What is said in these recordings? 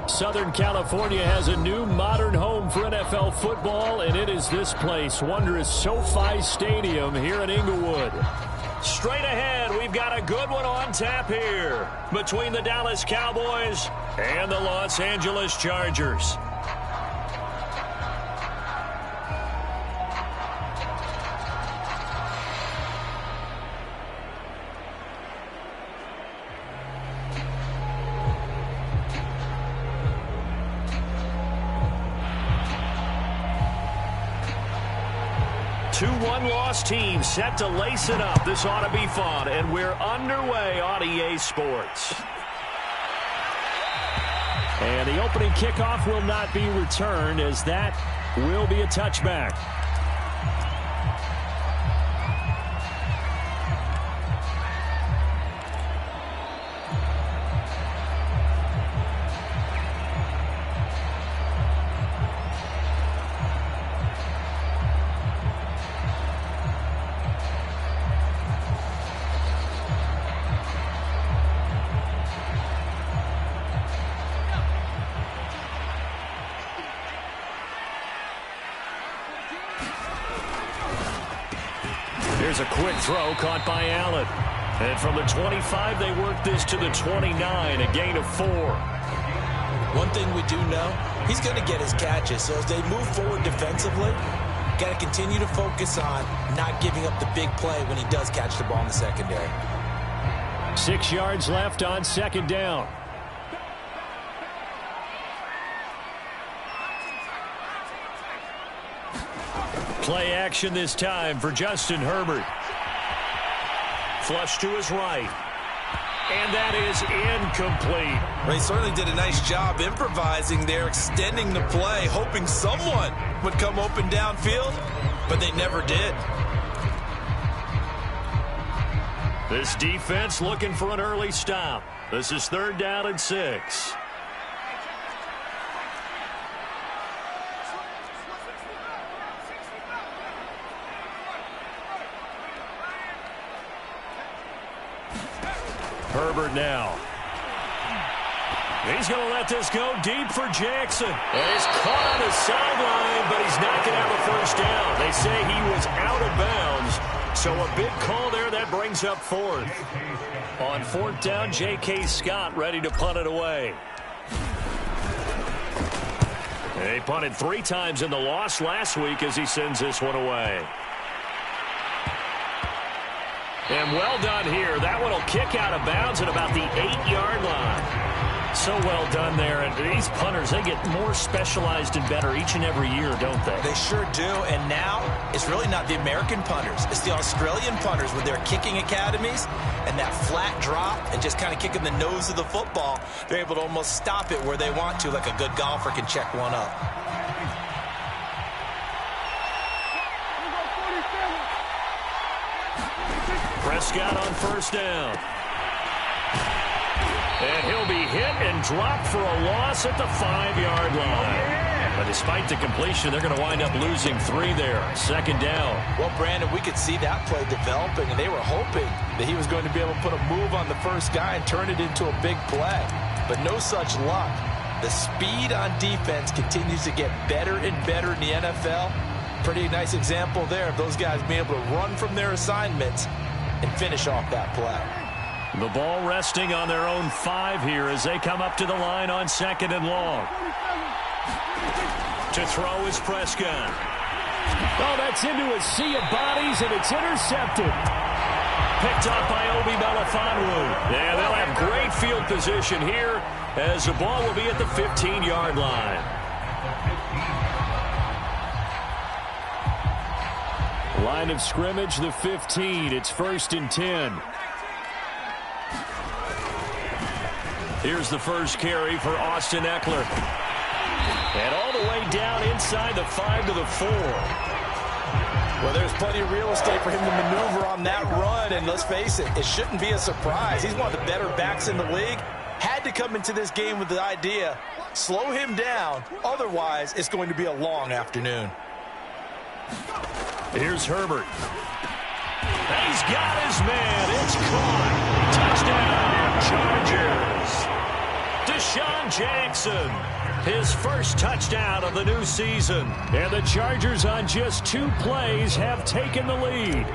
Southern California has a new modern home for NFL football, and it is this place, wondrous SoFi Stadium here in Inglewood. Straight ahead, we've got a good one on tap here between the Dallas Cowboys and the Los Angeles Chargers. Two one-loss teams set to lace it up. This ought to be fun, and we're underway on EA Sports. And the opening kickoff will not be returned, as that will be a touchback. Here's a quick throw caught by Allen. And from the 25, they work this to the 29, a gain of 4. One thing we do know, he's going to get his catches. So as they move forward defensively, got to continue to focus on not giving up the big play when he does catch the ball in the secondary. 6 yards left on second down. Play action this time for Justin Herbert. Flush to his right. And that is incomplete. They certainly did a nice job improvising there, extending the play, hoping someone would come open downfield, but they never did. This defense looking for an early stop. This is 3rd down and 6. Herbert now. He's going to let this go deep for Jackson. And he's caught on the sideline, but he's not going to have a first down. They say he was out of bounds. So a big call there that brings up 4th. On 4th down, J.K. Scott ready to punt it away. He punted 3 times in the loss last week as he sends this one away. And well done here. That one will kick out of bounds at about the 8-yard line. So well done there. And these punters, they get more specialized and better each and every year, don't they? They sure do. And now it's really not the American punters. It's the Australian punters with their kicking academies and that flat drop and just kind of kicking the nose of the football. They're able to almost stop it where they want to, like a good golfer can check one up. Prescott on 1st down. And he'll be hit and dropped for a loss at the 5-yard line. But despite the completion, they're going to wind up losing 3 there. 2nd down. Well, Brandon, we could see that play developing, and they were hoping that he was going to be able to put a move on the first guy and turn it into a big play. But no such luck. The speed on defense continues to get better and better in the NFL. Pretty nice example there of those guys being able to run from their assignments and finish off that play. The ball resting on their own 5 here as they come up to the line on 2nd and long. To throw is Prescott. Oh, that's into a sea of bodies, and it's intercepted. Picked up by Obi Melifonwu. Yeah, they'll have great field position here as the ball will be at the 15-yard line. Line of scrimmage, the 15. It's 1st and 10. Here's the first carry for Austin Eckler. And all the way down inside the 5 to the 4. Well, there's plenty of real estate for him to maneuver on that run. And let's face it, it shouldn't be a surprise. He's one of the better backs in the league. Had to come into this game with the idea, slow him down. Otherwise, it's going to be a long afternoon. Here's Herbert. He's got his man. It's caught. Touchdown, Chargers. Deshaun Jackson, his first touchdown of the new season. And the Chargers on just 2 plays have taken the lead.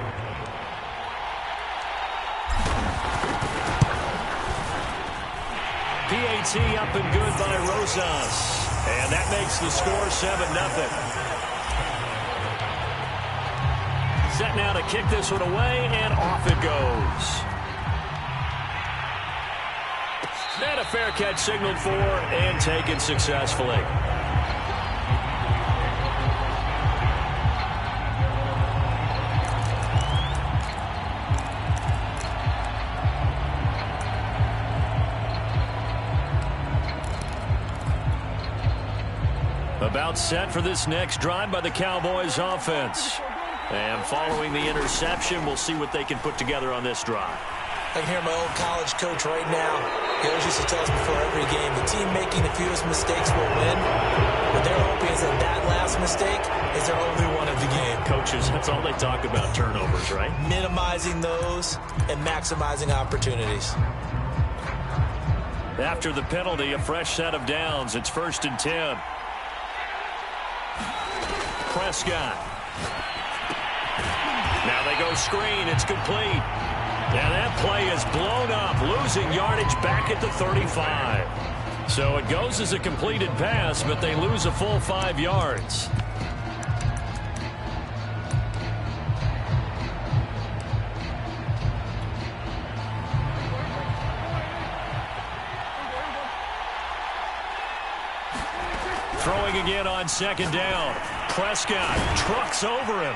PAT up and good by Rosas. And that makes the score 7-0. Set now to kick this one away, and off it goes. And a fair catch signaled for and taken successfully. About set for this next drive by the Cowboys offense. And following the interception, we'll see what they can put together on this drive. I can hear my old college coach right now. He always used to tell us before every game, the team making the fewest mistakes will win. What they're hoping is that last mistake is their only one of the game. Coaches, that's all they talk about, turnovers, right? Minimizing those and maximizing opportunities. After the penalty, a fresh set of downs. It's 1st and 10. Prescott. Now they go screen. It's complete. And that play is blown up, losing yardage back at the 35. So it goes as a completed pass, but they lose a full 5 yards. Throwing again on 2nd down. Prescott trucks over him.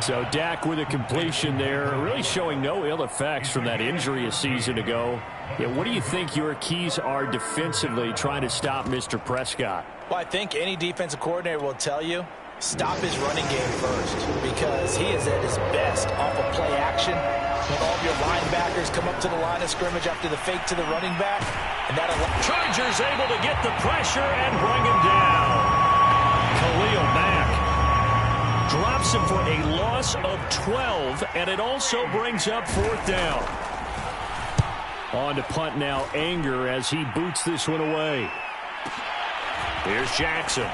So Dak with a completion there, really showing no ill effects from that injury a season ago. Yeah, what do you think your keys are defensively trying to stop Mr. Prescott? Well, I think any defensive coordinator will tell you, stop his running game first, because he is at his best off of play action. When all of your linebackers come up to the line of scrimmage after the fake to the running back. And Chargers able to get the pressure and bring him down. Khalil Mack drops him for a loss of 12, and it also brings up 4th down. On to punt now, Anger, as he boots this one away. Here's Jackson.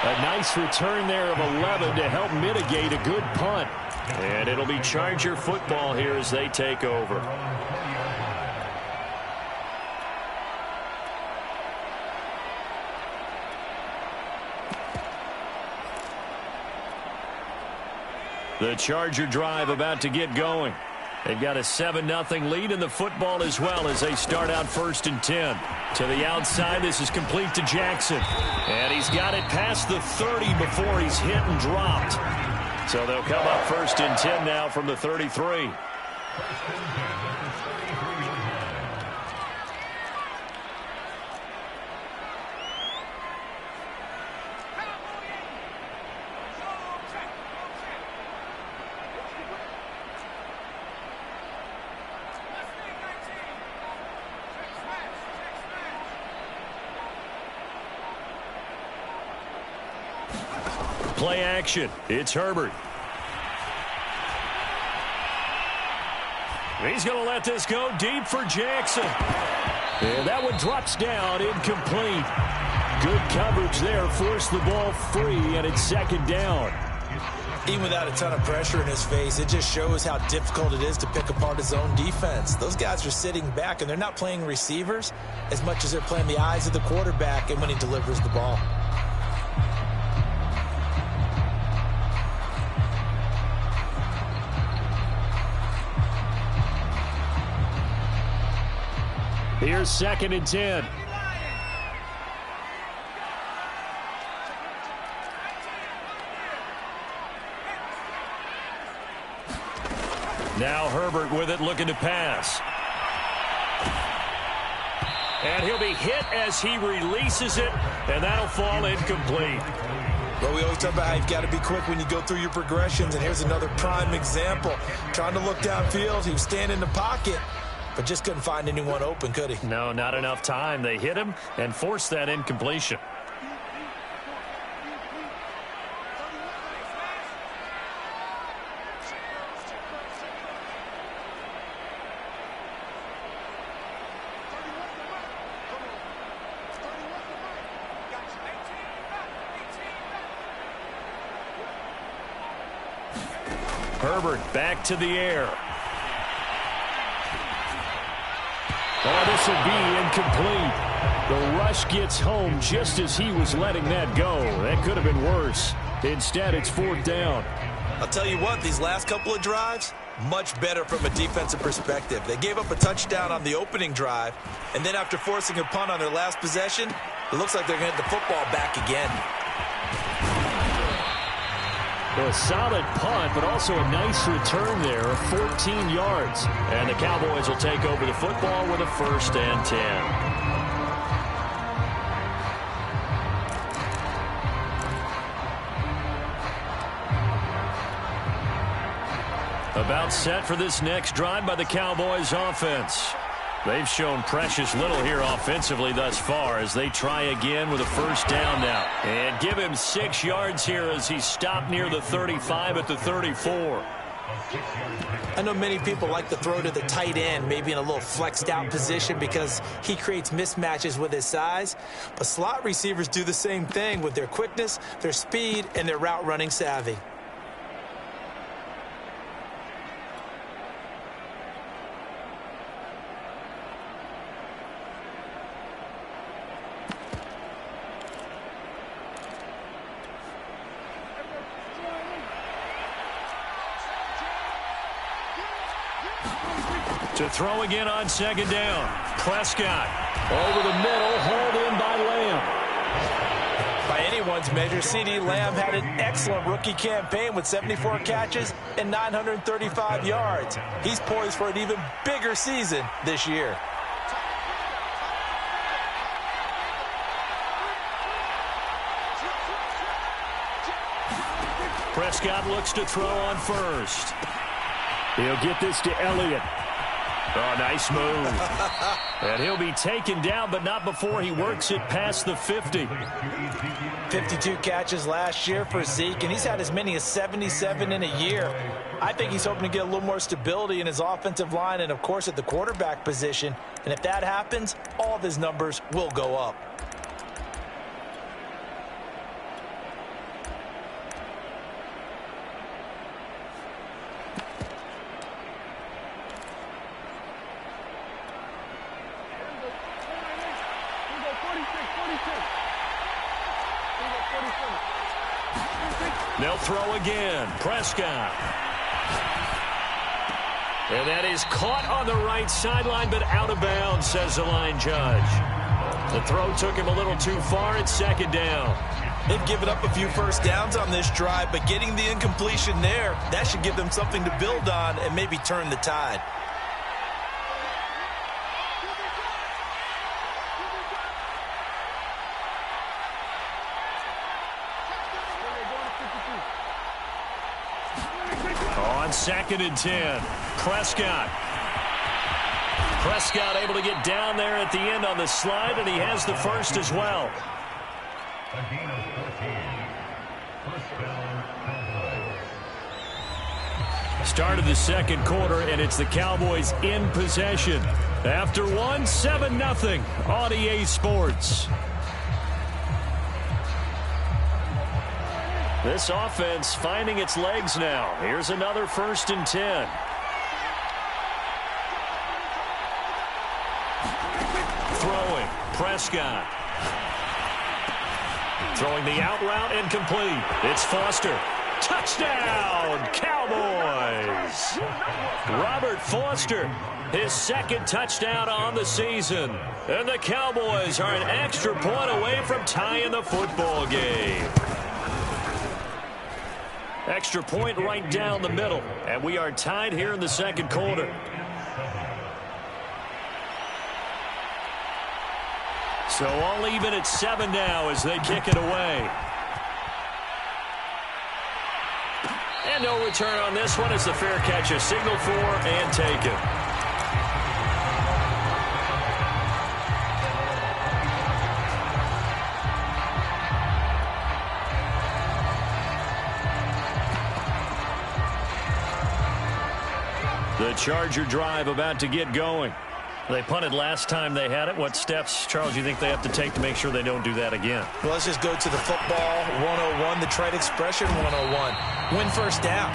A nice return there of 11 to help mitigate a good punt. And it'll be Charger football here as they take over. The Charger drive about to get going. They've got a 7-0 lead in the football as well as they start out 1st and 10. To the outside, this is complete to Jackson. And he's got it past the 30 before he's hit and dropped. So they'll come up 1st and 10 now from the 33. Play action. It's Herbert. He's going to let this go deep for Jackson. And that one drops down, incomplete. Good coverage there, forced the ball free, and it's 2nd down. Even without a ton of pressure in his face, it just shows how difficult it is to pick apart his own defense. Those guys are sitting back, and they're not playing receivers as much as they're playing the eyes of the quarterback and when he delivers the ball. Here's 2nd and 10. Now Herbert with it, looking to pass. And he'll be hit as he releases it, and that'll fall incomplete. Well, we always talk about how you've got to be quick when you go through your progressions, and here's another prime example. Trying to look downfield, he was standing in the pocket, but just couldn't find anyone open, could he? No, not enough time. They hit him and forced that incompletion. Herbert back to the air. Oh, this will be incomplete. The rush gets home just as he was letting that go. That could have been worse. Instead, it's 4th down. I'll tell you what, these last couple of drives, much better from a defensive perspective. They gave up a touchdown on the opening drive, and then after forcing a punt on their last possession, it looks like they're going to get the football back again. A solid punt, but also a nice return there of 14 yards. And the Cowboys will take over the football with a 1st and 10. About set for this next drive by the Cowboys offense. They've shown precious little here offensively thus far as they try again with a 1st down now. And give him 6 yards here as he stopped near the 35 at the 34. I know many people like to throw to the tight end, maybe in a little flexed out position because he creates mismatches with his size. But slot receivers do the same thing with their quickness, their speed, and their route running savvy. To throw again on 2nd down. Prescott over the middle, hauled in by Lamb. By anyone's measure, CeeDee Lamb had an excellent rookie campaign with 74 catches and 935 yards. He's poised for an even bigger season this year. Prescott looks to throw on 1st. He'll get this to Elliott. Oh, nice move. And he'll be taken down, but not before he works it past the 50. 52 catches last year for Zeke, and he's had as many as 77 in a year. I think he's hoping to get a little more stability in his offensive line and, of course, at the quarterback position. And if that happens, all of his numbers will go up. They'll throw again. Prescott. And that is caught on the right sideline, but out of bounds, says the line judge. The throw took him a little too far. It's 2nd down. They've given up a few 1st downs on this drive, but getting the incompletion there, that should give them something to build on and maybe turn the tide. On 2nd and 10, Prescott. Prescott able to get down there at the end on the slide, and he has the 1st as well. Start of the 2nd quarter, and it's the Cowboys in possession. After one, 7-0 on EA Sports. This offense finding its legs now. Here's another 1st and 10. Throwing, Prescott. Throwing the out route, incomplete. It's Foster. Touchdown, Cowboys! Robert Foster, his 2nd touchdown on the season. And the Cowboys are an extra point away from tying the football game. Extra point right down the middle. And we are tied here in the 2nd quarter. So all even at 7 now as they kick it away. And no return on this one as the fair catch is signaled for and taken. The Charger drive about to get going. They punted last time they had it. What steps, Charles, do you think they have to take to make sure they don't do that again? Well, let's just go to the football 101, the trade expression 101. Win 1st down.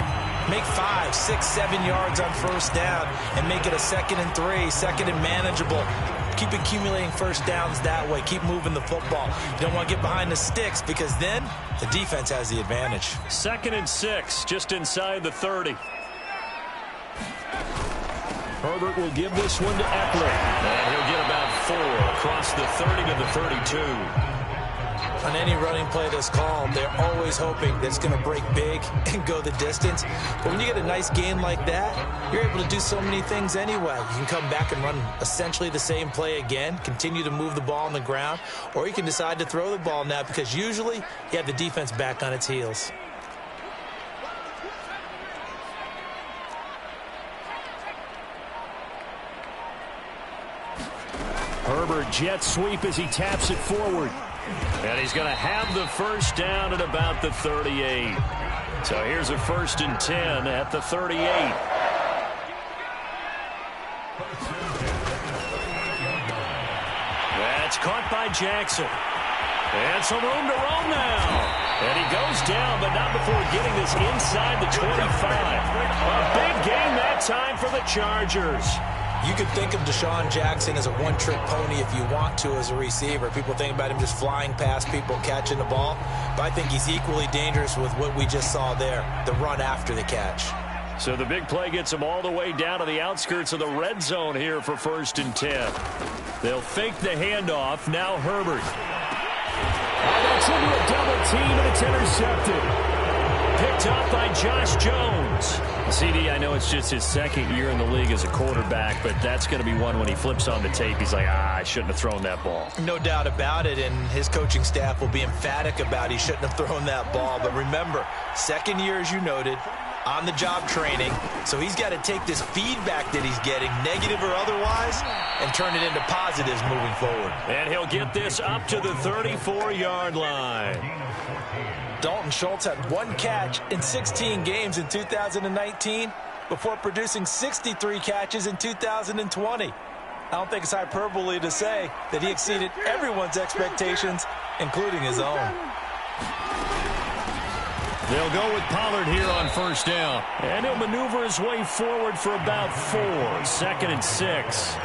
Make 5, 6, 7 yards on first down and make it a 2nd and 3, 2nd and manageable. Keep accumulating first downs that way. Keep moving the football. You don't want to get behind the sticks because then the defense has the advantage. 2nd and 6, just inside the 30. Herbert will give this one to Eckler. And he'll get about 4 across the 30 to the 32. On any running play that's called, they're always hoping that it's going to break big and go the distance. But when you get a nice gain like that, you're able to do so many things anyway. You can come back and run essentially the same play again, continue to move the ball on the ground, or you can decide to throw the ball now because usually you have the defense back on its heels. Herbert jet sweep as he taps it forward. And he's going to have the first down at about the 38. So here's a 1st and 10 at the 38. That's caught by Jackson. And some room to roam now. And he goes down, but not before getting this inside the 25. A big game that time for the Chargers. You could think of Deshaun Jackson as a one-trick pony if you want to as a receiver. People think about him just flying past people, catching the ball. But I think he's equally dangerous with what we just saw there, the run after the catch. So the big play gets him all the way down to the outskirts of the red zone here for 1st and 10. They'll fake the handoff. Now Herbert. That's into a double team, and it's intercepted. Picked up by Josh Jones. CD, I know it's just his 2nd year in the league as a quarterback, but that's going to be one when he flips on the tape. He's like, I shouldn't have thrown that ball. No doubt about it, and his coaching staff will be emphatic about he shouldn't have thrown that ball. But remember, 2nd year, as you noted, on-the-job training. So he's got to take this feedback that he's getting, negative or otherwise, and turn it into positives moving forward. And he'll get this up to the 34-yard line. Dalton Schultz had 1 catch in 16 games in 2019 before producing 63 catches in 2020. I don't think it's hyperbole to say that he exceeded everyone's expectations, including his own. They'll go with Pollard here on 1st down. And he'll maneuver his way forward for about 4. 2nd and 6.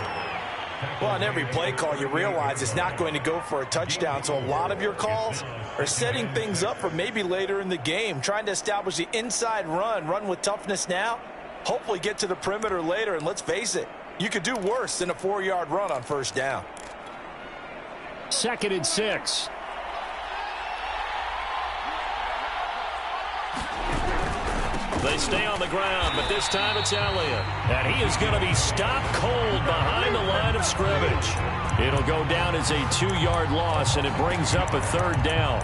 Well, on every play call, you realize it's not going to go for a touchdown. So a lot of your calls are setting things up for maybe later in the game, trying to establish the inside run with toughness now, hopefully get to the perimeter later. And let's face it, you could do worse than a 4-yard run on 1st down. 2nd and 6. They stay on the ground, but this time it's Elliott. And he is going to be stopped cold behind the line of scrimmage. It'll go down as a 2-yard loss, and it brings up a 3rd down.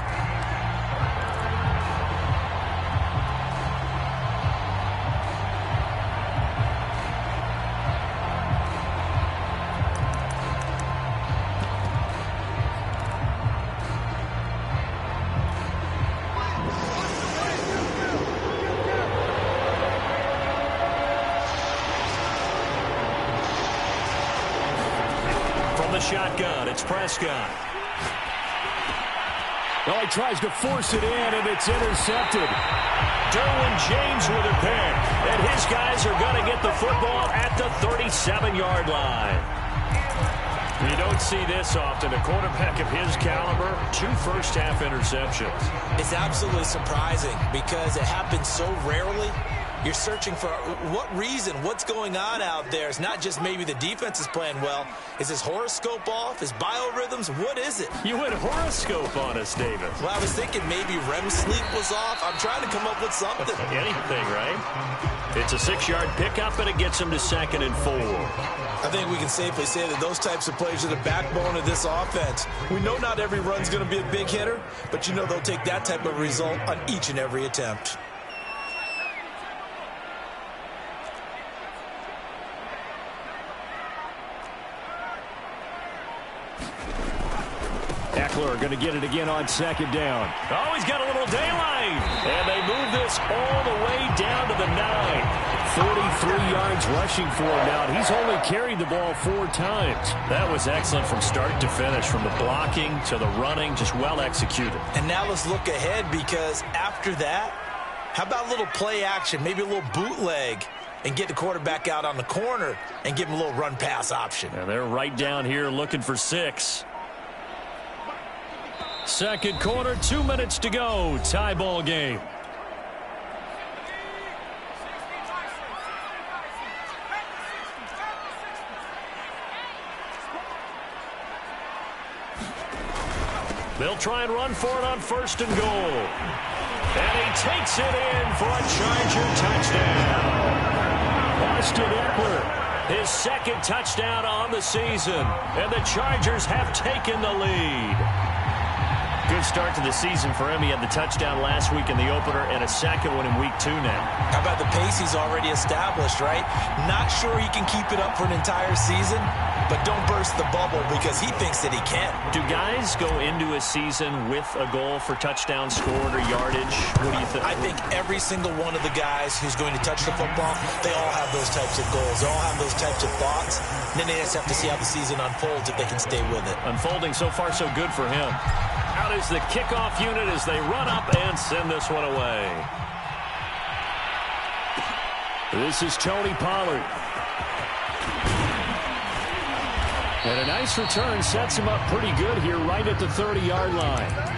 Shotgun, it's Prescott. Oh, he tries to force it in, and it's intercepted. Derwin James with a pick, and his guys are going to get the football at the 37-yard line. You don't see this often. A quarterback of his caliber, 2 first-half interceptions. It's absolutely surprising because it happens so rarely. You're searching for what reason, what's going on out there. It's not just maybe the defense is playing well. Is his horoscope off? His biorhythms? What is it? You went horoscope on us, David. Well, I was thinking maybe REM sleep was off. I'm trying to come up with something. Anything, right? It's a 6-yard pickup, and it gets him to 2nd and 4. I think we can safely say that those types of plays are the backbone of this offense. We know not every run's going to be a big hitter, but you know they'll take that type of result on each and every attempt. Eckler going to get it again on 2nd down. Oh, he's got a little daylight. And they move this all the way down to the 9. 43 yards rushing for him now. He's only carried the ball 4 times. That was excellent from start to finish, from the blocking to the running, just well executed. And now let's look ahead because after that, How about a little play action, maybe a little bootleg, and get the quarterback out on the corner and give him a little run-pass option? And they're right down here looking for 6. Second quarter, 2 minutes to go. Tie ball game. They'll try and run for it on 1st and goal. And he takes it in for a Charger touchdown. Austin Eckler, his 2nd touchdown on the season. And the Chargers have taken the lead. Good start to the season for him. He had the touchdown last week in the opener and a 2nd one in week 2 now. How about the pace he's already established, right? Not sure he can keep it up for an entire season, but don't burst the bubble because he thinks that he can. Do guys go into a season with a goal for touchdown scored or yardage? What do you think? I think every single one of the guys who's going to touch the football, they all have those types of goals. They all have those types of thoughts. And then they just have to see how the season unfolds if they can stay with it. Unfolding so far so good for him. Out is the kickoff unit as they run up and send this one away. This is Tony Pollard. And a nice return sets him up pretty good here right at the 30-yard line.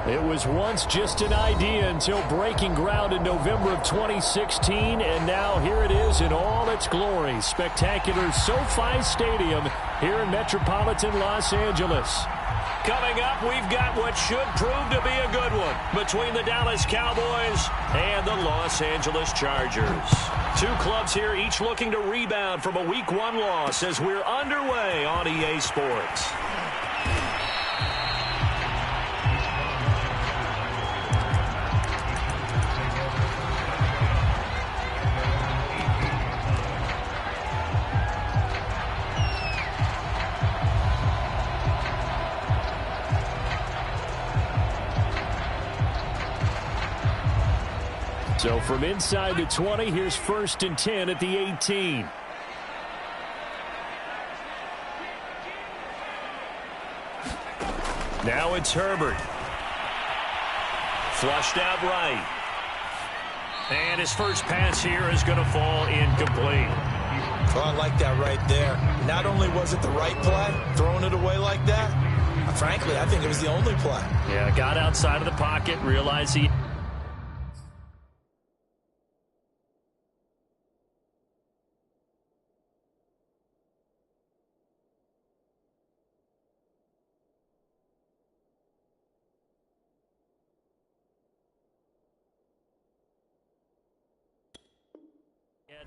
It was once just an idea until breaking ground in November of 2016, and now here it is in all its glory. Spectacular SoFi Stadium here in metropolitan Los Angeles. Coming up, we've got what should prove to be a good one between the Dallas Cowboys and the Los Angeles Chargers. Two clubs here, each looking to rebound from a Week 1 loss as we're underway on EA Sports. So from inside the 20, here's 1st and 10 at the 18. Now it's Herbert. Flushed out right. And his first pass here is going to fall incomplete. Well, I like that right there. Not only was it the right play, throwing it away like that, frankly, I think it was the only play. Yeah, got outside of the pocket, realized he...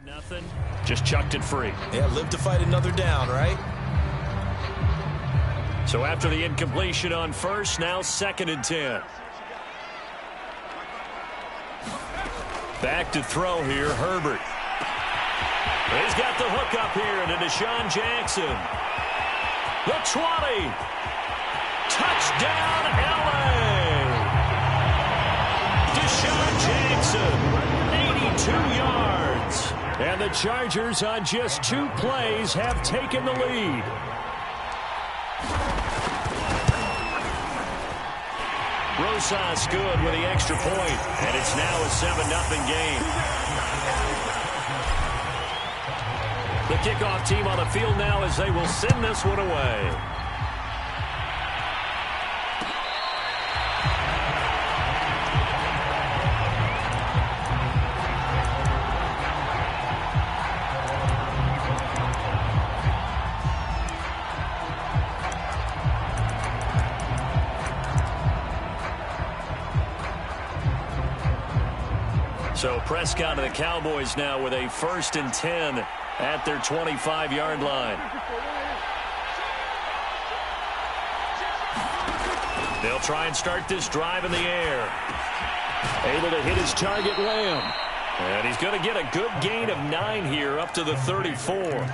Nothing. Just chucked it free. Yeah, live to fight another down, right? So after the incompletion on first, now 2nd and 10. Back to throw here, Herbert. He's got the hook up here into Deshaun Jackson. The 20. Touchdown, LA. Deshaun Jackson, 82 yards. And the Chargers on just 2 plays have taken the lead. Rosas good with the extra point, and it's now a 7-0 game. The kickoff team on the field now as they will send this one away. So Prescott and the Cowboys now with a 1st and 10 at their 25-yard line. They'll try and start this drive in the air. Able to hit his target, Lamb. And he's going to get a good gain of 9 here up to the 34.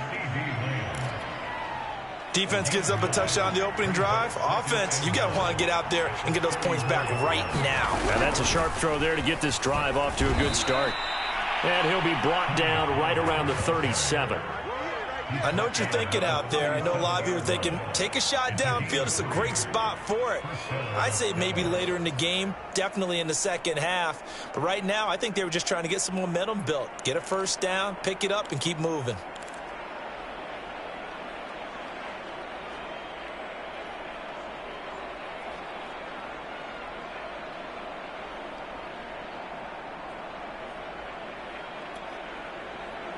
Defense gives up a touchdown the opening drive. Offense, you got to want to get out there and get those points back right now. And that's a sharp throw there to get this drive off to a good start. And he'll be brought down right around the 37. I know what you're thinking out there. I know a lot of you are thinking, take a shot downfield. It's a great spot for it. I'd say maybe later in the game, definitely in the second half. But right now, I think they were just trying to get some momentum built. Get a first down, pick it up, and keep moving.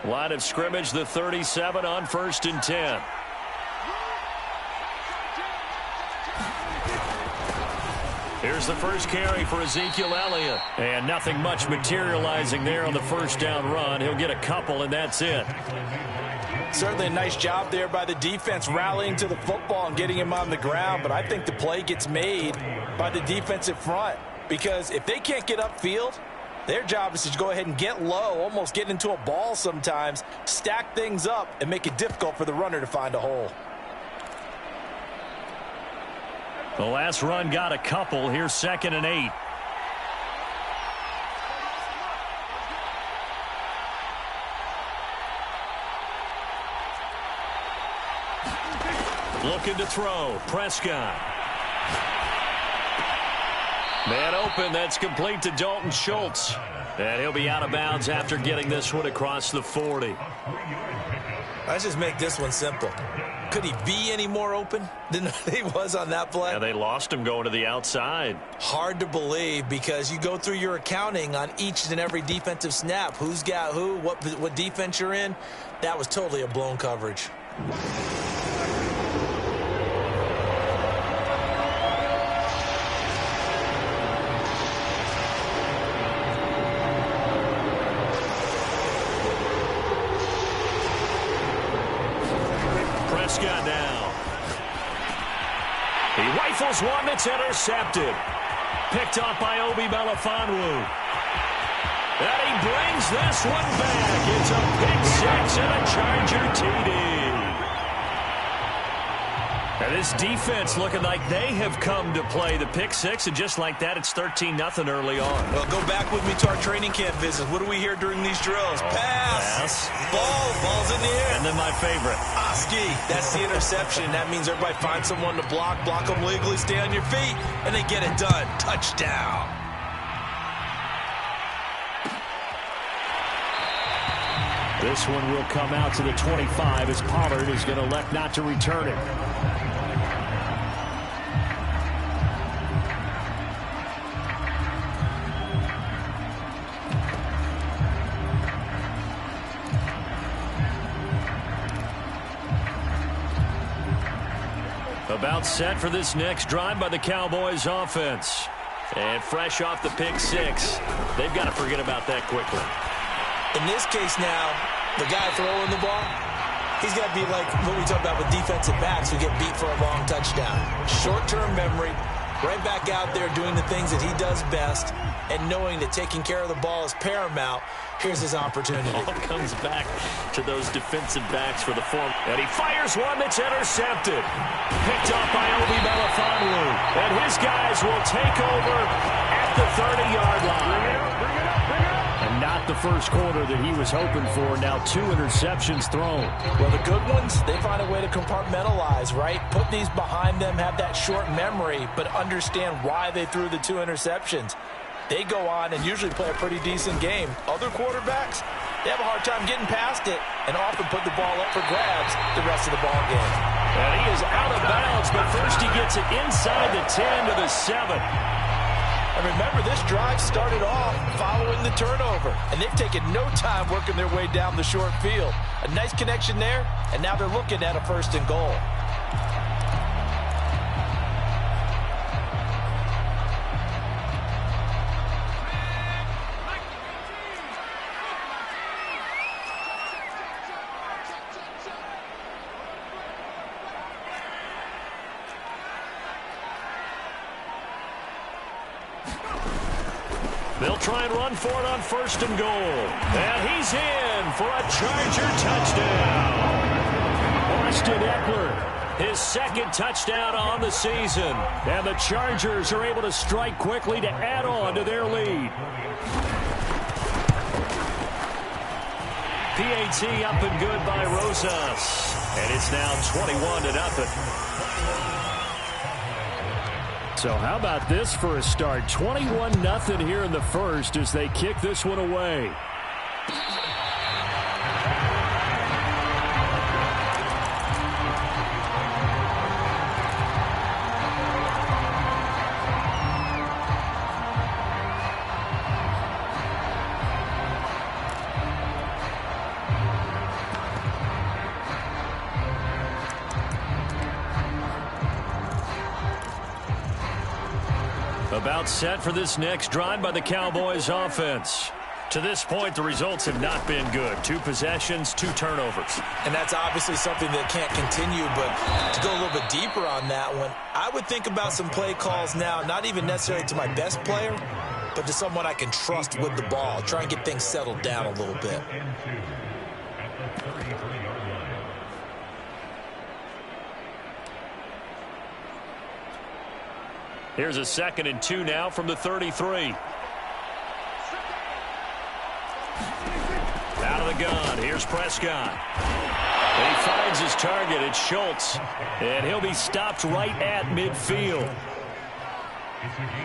Line of scrimmage, the 37 on 1st and 10. Here's the first carry for Ezekiel Elliott. And nothing much materializing there on the first down run. He'll get a couple, and that's it. Certainly a nice job there by the defense rallying to the football and getting him on the ground. But I think the play gets made by the defensive front. Because if they can't get upfield, their job is to go ahead and get low, almost get into a ball sometimes, stack things up, and make it difficult for the runner to find a hole. The last run got a couple. Here's 2nd and 8. Looking to throw. Prescott. Man open, that's complete to Dalton Schultz. And he'll be out of bounds after getting this one across the 40. Let's just make this one simple. Could he be any more open than he was on that play? Yeah, they lost him going to the outside. Hard to believe because you go through your accounting on each and every defensive snap. Who's got who, what defense you're in. That was totally a blown coverage. Prescott now. He rifles one that's intercepted. Picked off by Obi Melifonwu. And he brings this one back. It's a pick 6 and a Charger TD. And this defense looking like they have come to play the pick 6, and just like that, it's 13-0 early on. Well, go back with me to our training camp visit. What do we hear during these drills? Pass. Ball's in the air. And then my favorite. Oski. That's the interception. That means everybody finds someone to block them legally, stay on your feet, and they get it done. Touchdown. This one will come out to the 25 as Pollard is going to elect not to return it. About set for this next drive by the Cowboys offense. And fresh off the pick 6, they've got to forget about that quickly. In this case now, the guy throwing the ball, he's got to be like what we talk about with defensive backs who get beat for a long touchdown. Short-term memory, right back out there doing the things that he does best, and knowing that taking care of the ball is paramount. Here's his opportunity. All comes back to those defensive backs for the form. And he fires one that's intercepted. Picked off by Obi Melifonwu. And his guys will take over at the 30-yard line. And not the first quarter that he was hoping for. Now 2 interceptions thrown. Well, the good ones, they find a way to compartmentalize, right? Put these behind them, have that short memory, but understand why they threw the 2 interceptions. They go on and usually play a pretty decent game. Other quarterbacks, they have a hard time getting past it and often put the ball up for grabs the rest of the ball game. And he is out of bounds, but first he gets it inside the 10 to the 7. And remember, this drive started off following the turnover, and they've taken no time working their way down the short field. A nice connection there, and now they're looking at a 1st and goal. They'll try and run for it on 1st and goal. And he's in for a Charger touchdown. Austin Eckler, his 2nd touchdown on the season. And the Chargers are able to strike quickly to add on to their lead. PAT up and good by Rosas. And it's now 21-0. So how about this for a start? 21-0 here in the first as they kick this one away. About set for this next drive by the Cowboys offense. To this point, the results have not been good. 2 possessions, 2 turnovers. And that's obviously something that can't continue, but to go a little bit deeper on that one, I would think about some play calls now, not even necessarily to my best player, but to someone I can trust with the ball. Try and get things settled down a little bit. Here's a 2nd and 2 now from the 33. Out of the gun. Here's Prescott. And he finds his target. It's Schultz. And he'll be stopped right at midfield.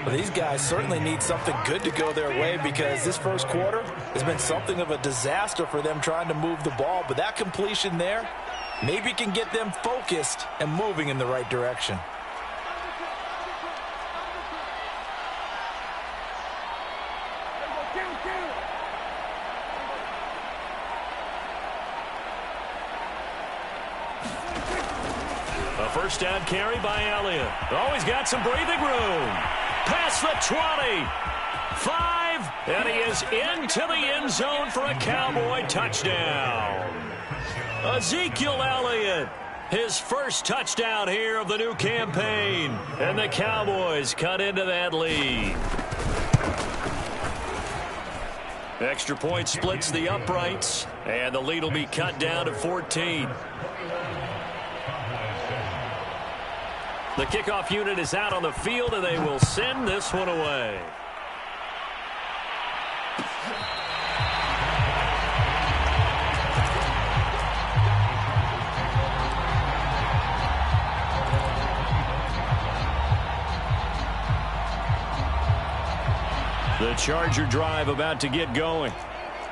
Well, these guys certainly need something good to go their way because this first quarter has been something of a disaster for them trying to move the ball. But that completion there maybe can get them focused and moving in the right direction. A first down carry by Elliott. Oh, he's got some breathing room. Past the 20. 5. And he is into the end zone for a Cowboy touchdown. Ezekiel Elliott, his first touchdown here of the new campaign. And the Cowboys cut into that lead. Extra point splits the uprights. And the lead will be cut down to 14. The kickoff unit is out on the field, and they will send this one away. The Charger drive about to get going.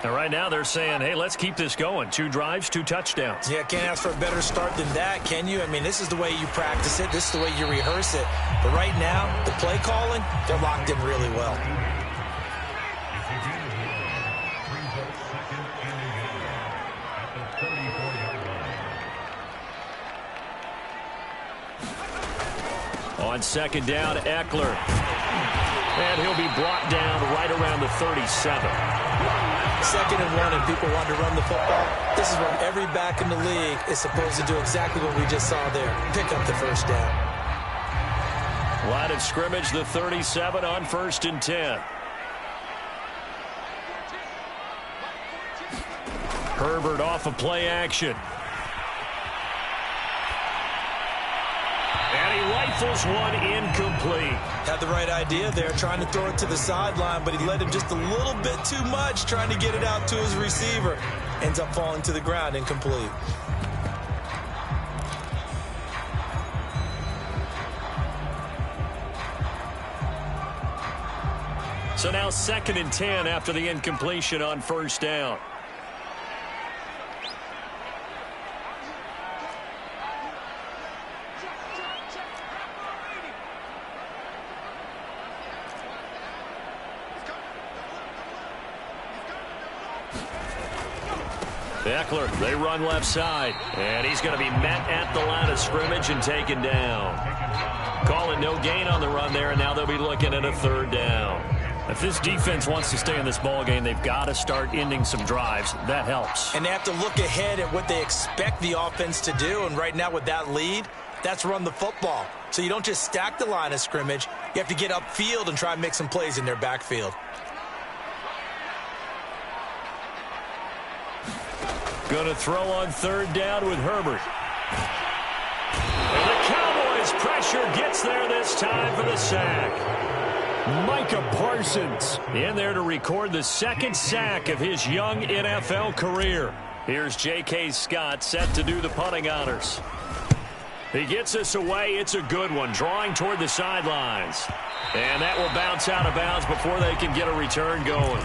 And right now they're saying, hey, let's keep this going. 2 drives, 2 touchdowns. Yeah, can't ask for a better start than that, can you? I mean, this is the way you practice it. This is the way you rehearse it. But right now, the play calling, they're locked in really well. On second down, Eckler. And he'll be brought down right around the 37. 2nd and 1 and people want to run the football. This is when every back in the league is supposed to do exactly what we just saw there. Pick up the first down. Line of scrimmage, the 37 on 1st and 10. Herbert off of play action. And he rifles one incomplete. Had the right idea there, trying to throw it to the sideline, but he let him just a little bit too much, trying to get it out to his receiver. Ends up falling to the ground, incomplete. So now 2nd and 10 after the incompletion on 1st down. Eckler, they run left side. And he's going to be met at the line of scrimmage and taken down. Calling no gain on the run there, and now they'll be looking at a 3rd down. If this defense wants to stay in this ball game, they've got to start ending some drives. That helps. And they have to look ahead at what they expect the offense to do. And right now with that lead, that's run the football. So you don't just stack the line of scrimmage. You have to get upfield and try and make some plays in their backfield. Going to throw on 3rd down with Herbert. And the Cowboys pressure gets there this time for the sack. Micah Parsons in there to record the 2nd sack of his young NFL career. Here's J.K. Scott set to do the punting honors. He gets this away. It's a good one, drawing toward the sidelines. And that will bounce out of bounds before they can get a return going.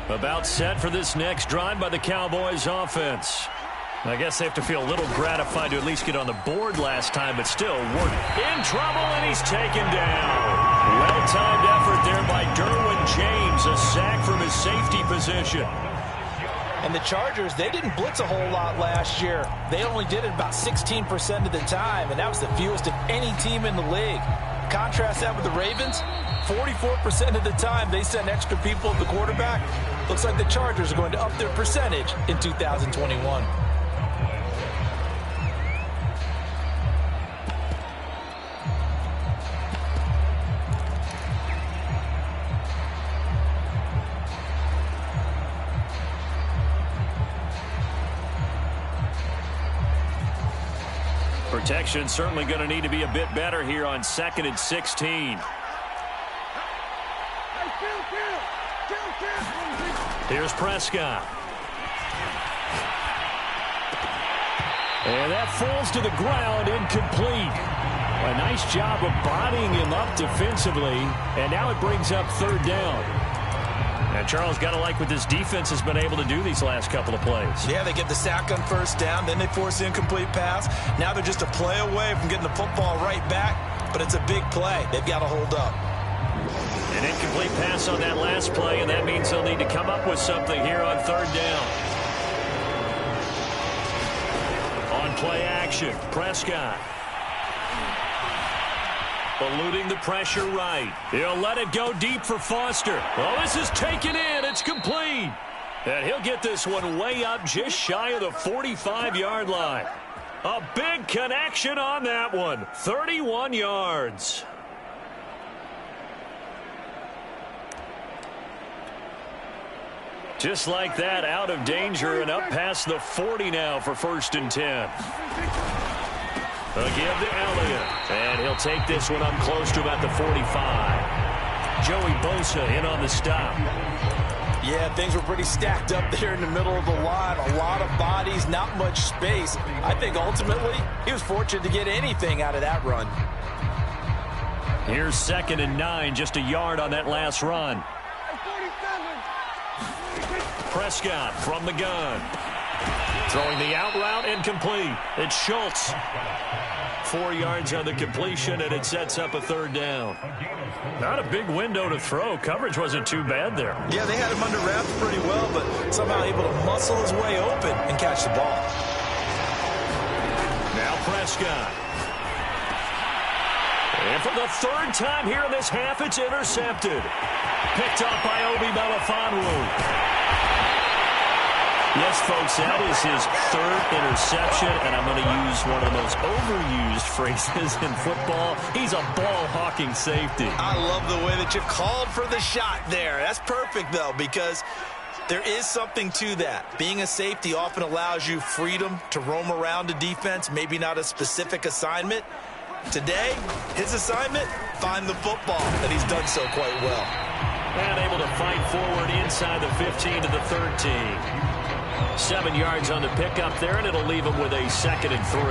About set for this next drive by the Cowboys offense. I guess they have to feel a little gratified to at least get on the board last time, but still in trouble, and he's taken down. Well-timed effort there by Derwin James, a sack from his safety position. And the Chargers, they didn't blitz a whole lot last year. They only did it about 16% of the time, and that was the fewest of any team in the league. Contrast that with the Ravens, 44% of the time they send extra people at the quarterback. Looks like the Chargers are going to up their percentage in 2021. Protection certainly going to need to be a bit better here on 2nd and 16. Here's Prescott. And that falls to the ground, incomplete. A nice job of bodying him up defensively, and now it brings up third down. And Charles, got to like what this defense has been able to do these last couple of plays. Yeah, they get the sack on first down, then they force the incomplete pass. Now they're just a play away from getting the football right back, but it's a big play. They've got to hold up. An incomplete pass on that last play, and that means they'll need to come up with something here on third down. On play action, Prescott. Eluding the pressure right. He'll let it go deep for Foster. Oh, this is taken in. It's complete. And he'll get this one way up just shy of the 45-yard line. A big connection on that one. 31 yards. Just like that, out of danger and up past the 40 now for 1st and 10. A give to Elliott, and he'll take this one up close to about the 45. Joey Bosa in on the stop. Yeah, things were pretty stacked up there in the middle of the line. A lot of bodies, not much space. I think ultimately he was fortunate to get anything out of that run. Here's 2nd and 9, just a yard on that last run. Prescott from the gun. Throwing the out route incomplete. It's Schultz. 4 yards on the completion, and it sets up a third down. Not a big window to throw. Coverage wasn't too bad there. Yeah, they had him under wraps pretty well, but somehow able to muscle his way open and catch the ball. Now Prescott. And for the 3rd time here in this half, it's intercepted. Picked off by Obi Melifonwu. Yes, folks, that is his 3rd interception, and I'm going to use one of the most overused phrases in football. He's a ball-hawking safety. I love the way that you called for the shot there. That's perfect, though, because there is something to that. Being a safety often allows you freedom to roam around a defense, maybe not a specific assignment. Today, his assignment, find the football, and he's done so quite well. And able to fight forward inside the 15 to the 13. 7 yards on the pickup there, and it'll leave him with a 2nd and 3.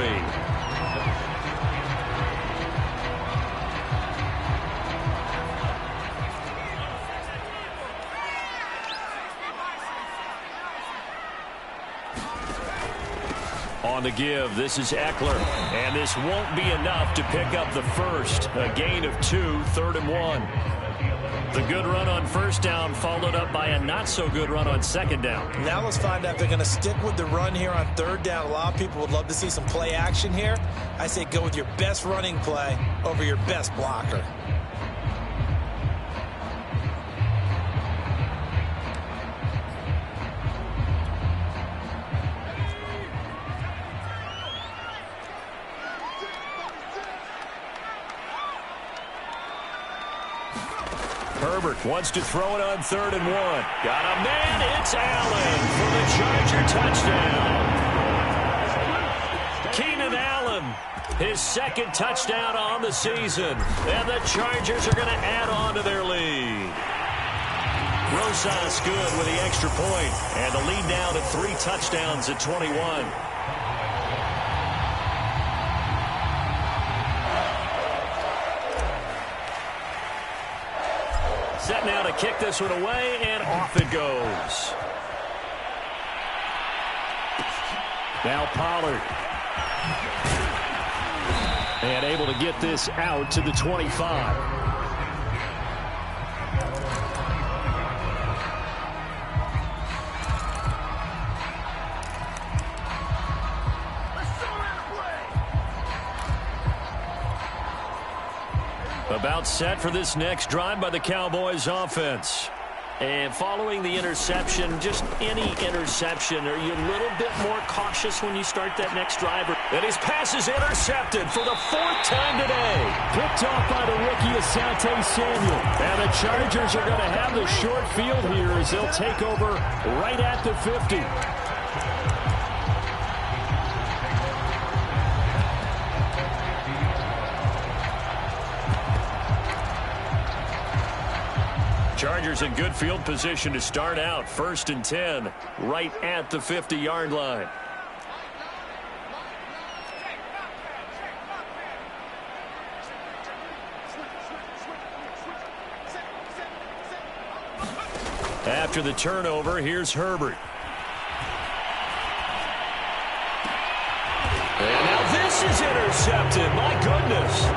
On the give, this is Eckler, and this won't be enough to pick up the first. A gain of 2, 3rd and 1. The good run on first down followed up by a not-so-good run on second down. Now let's find out if they're going to stick with the run here on third down. A lot of people would love to see some play action here. I say go with your best running play over your best blocker. Herbert wants to throw it on 3rd and 1. Got a man. It's Allen for the Charger touchdown. Keenan Allen, his 2nd touchdown on the season. And the Chargers are going to add on to their lead. Rosas good with the extra point. And the lead now to 3 touchdowns at 21. Set now to kick this one away, and off it goes. Now Pollard. And able to get this out to the 25. About set for this next drive by the Cowboys offense. And following the interception, just any interception, are you a little bit more cautious when you start that next drive? And his pass is intercepted for the 4th time today. Picked off by the rookie Asante Samuel. And the Chargers are going to have the short field here as they'll take over right at the 50. Chargers in good field position to start out. 1st and 10, right at the 50-yard line. After the turnover, here's Herbert. And now this is intercepted. My goodness.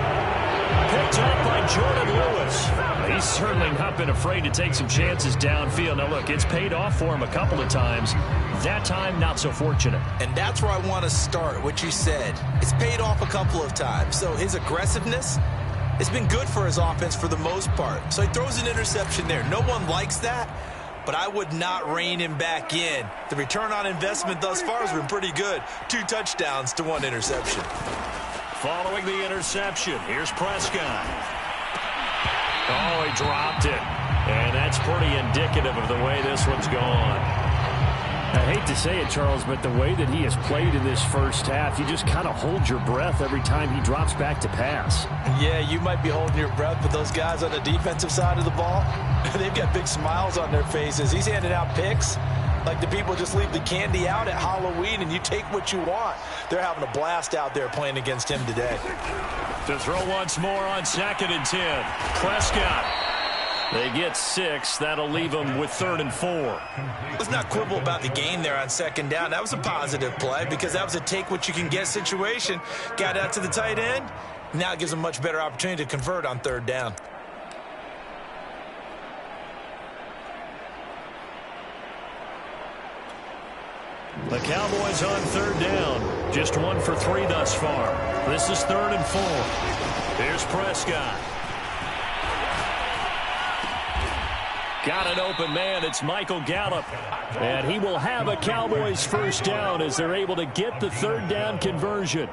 Picked up by Jordan Lewis. He's certainly not been afraid to take some chances downfield. Now, look, it's paid off for him a couple of times. That time, not so fortunate. And that's where I want to start, what you said. It's paid off a couple of times. So his aggressiveness, it's been good for his offense for the most part. So he throws an interception there. No one likes that, but I would not rein him back in. The return on investment thus far has been pretty good. 2 touchdowns to 1 interception. Following the interception, here's Prescott. Oh, he dropped it. And that's pretty indicative of the way this one's gone. I hate to say it, Charles, but the way that he has played in this first half, you just kind of hold your breath every time he drops back to pass. Yeah, you might be holding your breath, but those guys on the defensive side of the ball, they've got big smiles on their faces. He's handing out picks like the people just leave the candy out at Halloween and you take what you want. They're having a blast out there playing against him today. To throw once more on 2nd and 10. Prescott. They get 6. That'll leave them with 3rd and 4. Let's not quibble about the gain there on 2nd down. That was a positive play because that was a take-what-you-can-get situation. Got out to the tight end. Now it gives them a much better opportunity to convert on 3rd down. The Cowboys on 3rd down. Just 1 for 3 thus far. This is 3rd and 4. Here's Prescott. Got an open man. It's Michael Gallup. And he will have a Cowboys 1st down as they're able to get the 3rd down conversion.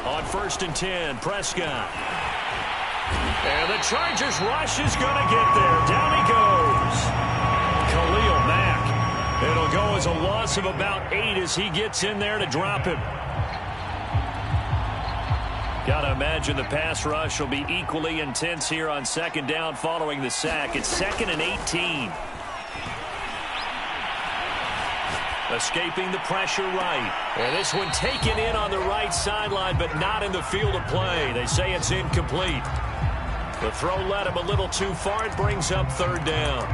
On 1st and 10, Prescott. And the Chargers rush is going to get there. Down he goes. Khalil Mack. It'll go as a loss of about 8 as he gets in there to drop him. Got to imagine the pass rush will be equally intense here on 2nd down following the sack. It's 2nd and 18. Escaping the pressure right. And this one taken in on the right sideline, but not in the field of play. They say it's incomplete. The throw led him a little too far. It brings up 3rd down.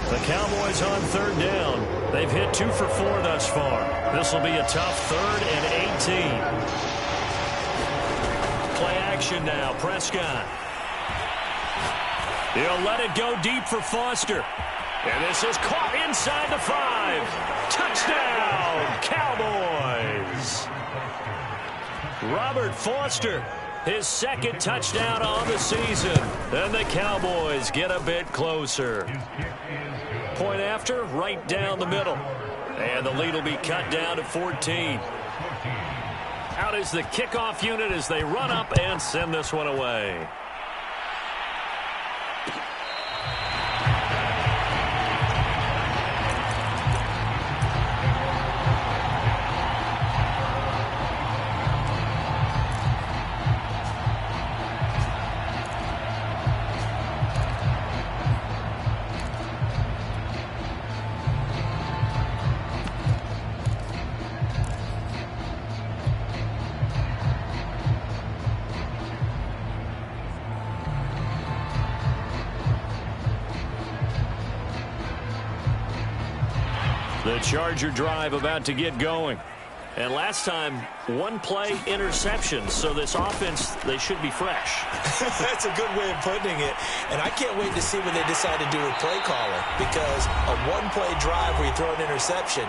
The Cowboys on 3rd down. They've hit 2 for 4 thus far. This will be a tough 3rd and 18. Play action now. Prescott. He'll let it go deep for Foster. And this is caught inside the 5. Touchdown, Cowboys. Robert Foster, his 2nd touchdown on the season. And the Cowboys get a bit closer. Point after, right down the middle. And the lead will be cut down to 14. Out is the kickoff unit as they run up and send this one away. The Charger drive about to get going. And last time, 1-play interception. So this offense, they should be fresh. That's a good way of putting it. And I can't wait to see what they decide to do with play calling. Because a 1-play drive where you throw an interception,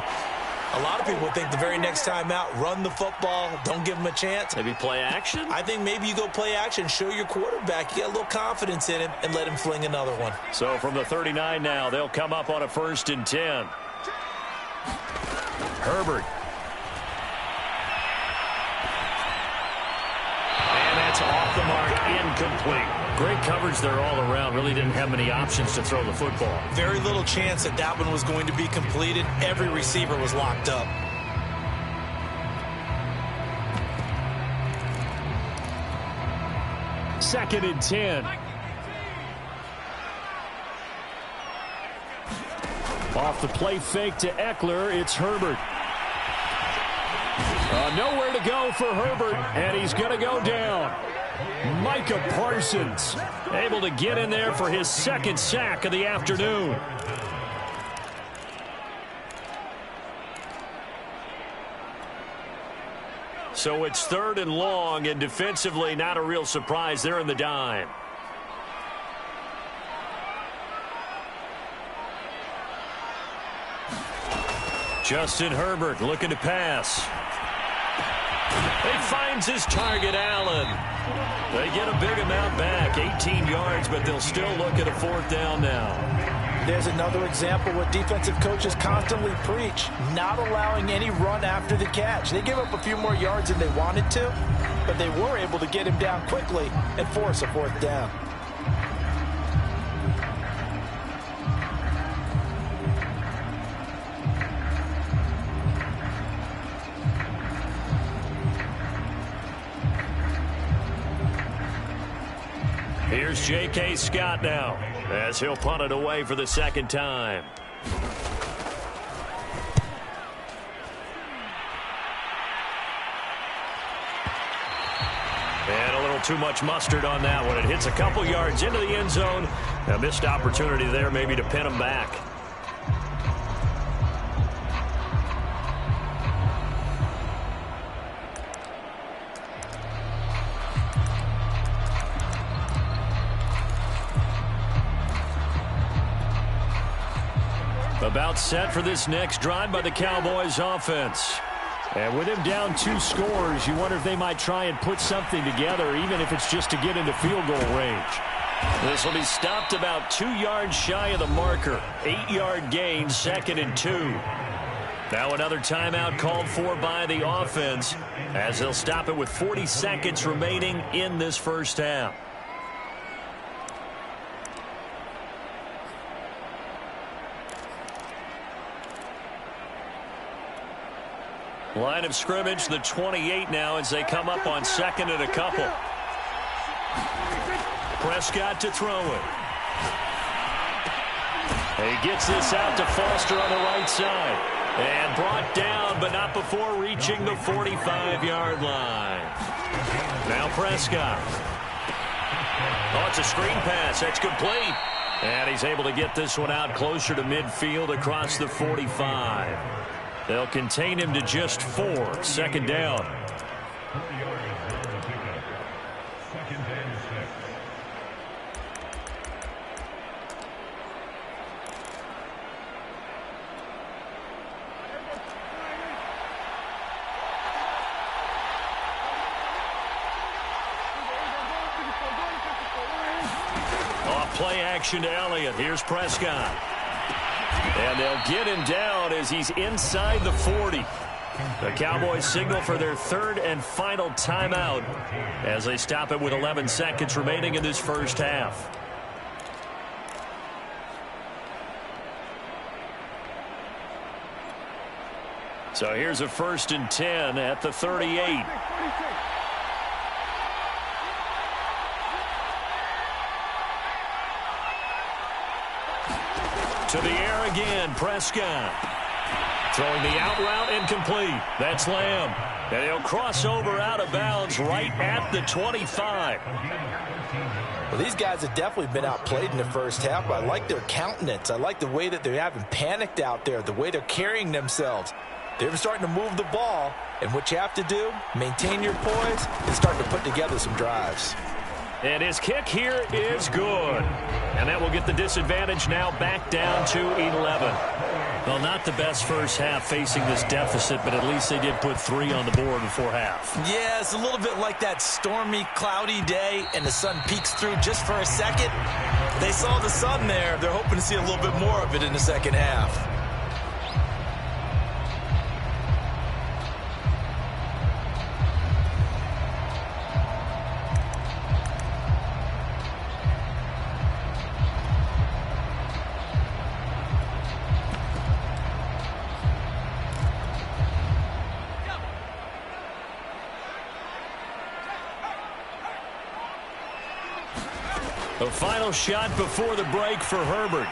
a lot of people think the very next time out, run the football, don't give them a chance. Maybe play action? I think maybe you go play action, show your quarterback, you get a little confidence in him, and let him fling another one. So from the 39 now, they'll come up on a 1st and 10. Herbert. And That's off the mark, incomplete. Great coverage there all around. Really didn't have many options to throw the football. Very little chance that that one was going to be completed. Every receiver was locked up. Second and 10. Off the play fake to Eckler, it's Herbert. Nowhere to go for Herbert, and he's going to go down. Micah Parsons able to get in there for his second sack of the afternoon. So it's third and long, and defensively not a real surprise. They're in the dime. Justin Herbert looking to pass. He finds his target, Allen. They get a big amount back, 18 yards, but they'll still look at a fourth down now. There's another example what defensive coaches constantly preach, not allowing any run after the catch. They give up a few more yards than they wanted to, but they were able to get him down quickly and force a fourth down. Here's J.K. Scott now, as he'll punt it away for the second time. And a little too much mustard on that one. It hits a couple yards into the end zone. A missed opportunity there maybe to pin him back. About set for this next drive by the Cowboys offense. And with him down 2 scores, you wonder if they might try and put something together, even if it's just to get into field goal range. This will be stopped about 2 yards shy of the marker. 8-yard gain, 2nd and 2. Now another timeout called for by the offense, as they'll stop it with 40 seconds remaining in this first half. Line of scrimmage, the 28 now as they come up on second and a couple. Prescott to throw it. He gets this out to Foster on the right side. And brought down, but not before reaching the 45-yard line. Now Prescott. Oh, it's a screen pass. That's complete. And he's able to get this one out closer to midfield across the 45. They'll contain him to just 4. Second down. Off play action to Elliott. Here's Prescott. And they'll get him down as he's inside the 40. The Cowboys signal for their third and final timeout as they stop it with 11 seconds remaining in this first half. So here's a 1st and 10 at the 38. To the air again, Prescott. Throwing the out route incomplete. That's Lamb. And he'll cross over out of bounds right at the 25. Well, these guys have definitely been outplayed in the first half, but I like their countenance. I like the way that they haven't panicked out there, the way they're carrying themselves. They're starting to move the ball, and what you have to do, maintain your poise and start to put together some drives. And his kick here is good. And that will get the disadvantage now back down to 11. Well, not the best first half facing this deficit, but at least they did put 3 on the board before half. Yeah, it's a little bit like that stormy, cloudy day, and the sun peeks through just for a second. They saw the sun there. They're hoping to see a little bit more of it in the second half. A final shot before the break for Herbert.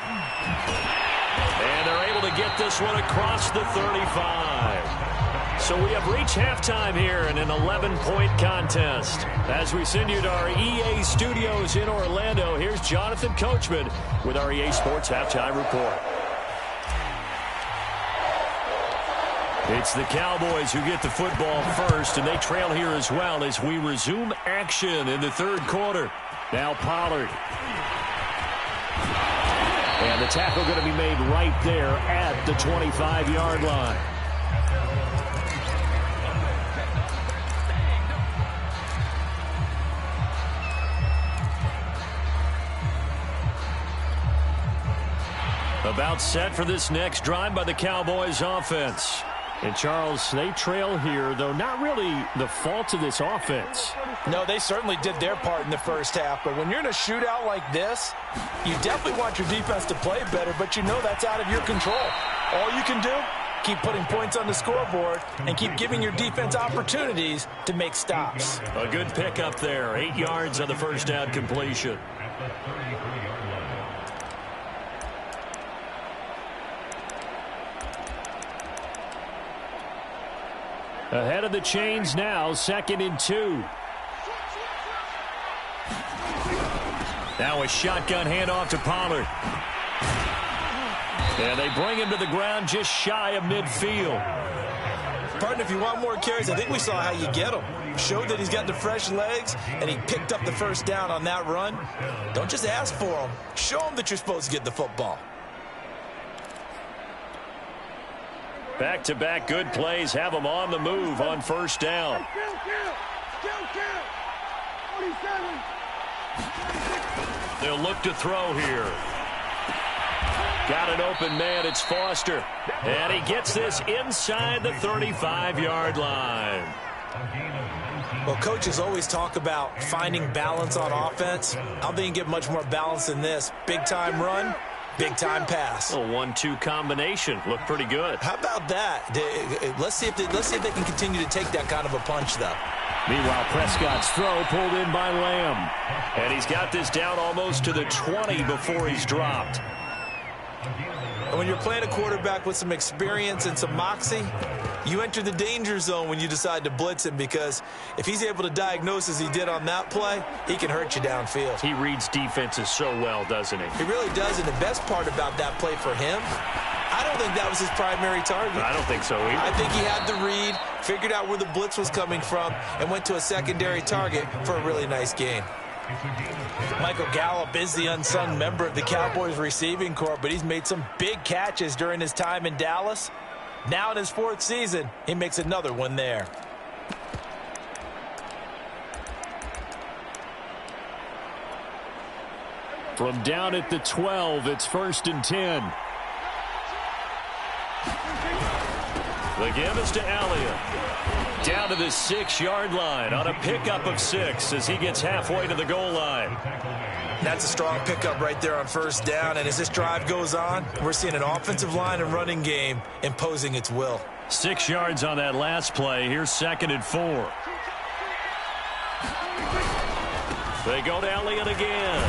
And they're able to get this one across the 35. So we have reached halftime here in an 11-point contest. As we send you to our EA studios in Orlando, here's Jonathan Coachman with our EA Sports Halftime Report. It's the Cowboys who get the football first, and they trail here as well as we resume action in the third quarter. Now Pollard. And the tackle going to be made right there at the 25-yard line. About set for this next drive by the Cowboys offense. And, Charles, they trail here, though not really the fault of this offense. No, they certainly did their part in the first half. But when you're in a shootout like this, you definitely want your defense to play better, but you know that's out of your control. All you can do, keep putting points on the scoreboard and keep giving your defense opportunities to make stops. A good pickup there. 8 yards on the first down completion. Ahead of the chains now, 2nd and 2. Now a shotgun handoff to Pollard. And they bring him to the ground just shy of midfield. Partner, if you want more carries, I think we saw how you get him. Showed that he's got the fresh legs, and he picked up the first down on that run. Don't just ask for him. Show him that you're supposed to get the football. Back-to-back good plays have them on the move on first down. They'll look to throw here. Got an open man. It's Foster. And he gets this inside the 35-yard line. Well, coaches always talk about finding balance on offense. I don't think you get much more balance than this. Big-time run. Big-time pass. A 1-2 combination. Looked pretty good. How about that? Let's see if they can continue to take that kind of a punch, though. Meanwhile, Prescott's throw pulled in by Lamb. And he's got this down almost to the 20 before he's dropped. And when you're playing a quarterback with some experience and some moxie, you enter the danger zone when you decide to blitz him, because if he's able to diagnose as he did on that play, he can hurt you downfield. He reads defenses so well, doesn't he? He really does, and the best part about that play for him, I don't think that was his primary target. I don't think so either. I think he had the read, figured out where the blitz was coming from, and went to a secondary target for a really nice gain. Michael Gallup is the unsung member of the Cowboys receiving corps, but he's made some big catches during his time in Dallas. Now in his 4th season, he makes another one there. From down at the 12, it's 1st and 10. The give is to Elliott. Down to the 6-yard line on a pickup of 6 as he gets halfway to the goal line. That's a strong pickup right there on first down, and as this drive goes on, we're seeing an offensive line and running game imposing its will. 6 yards on that last play. Here's 2nd and 4. They go to Elliott again.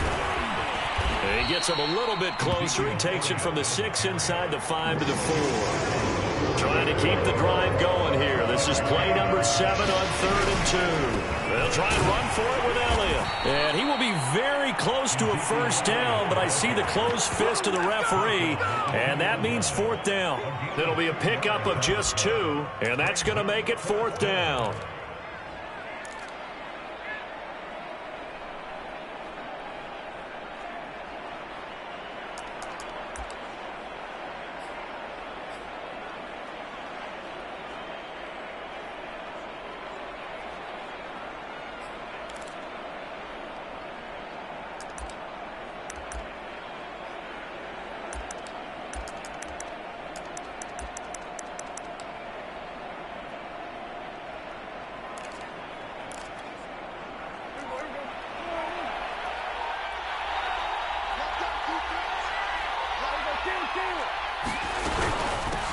And he gets him a little bit closer. He takes it from the 6 inside the 5 to the 4. Trying to keep the drive going here. This is play number 7 on 3rd and 2. They'll try and run for it with Elliott. And he will be very close to a first down, but I see the closed fist of the referee, and that means 4th down. It'll be a pickup of just 2, and that's going to make it 4th down.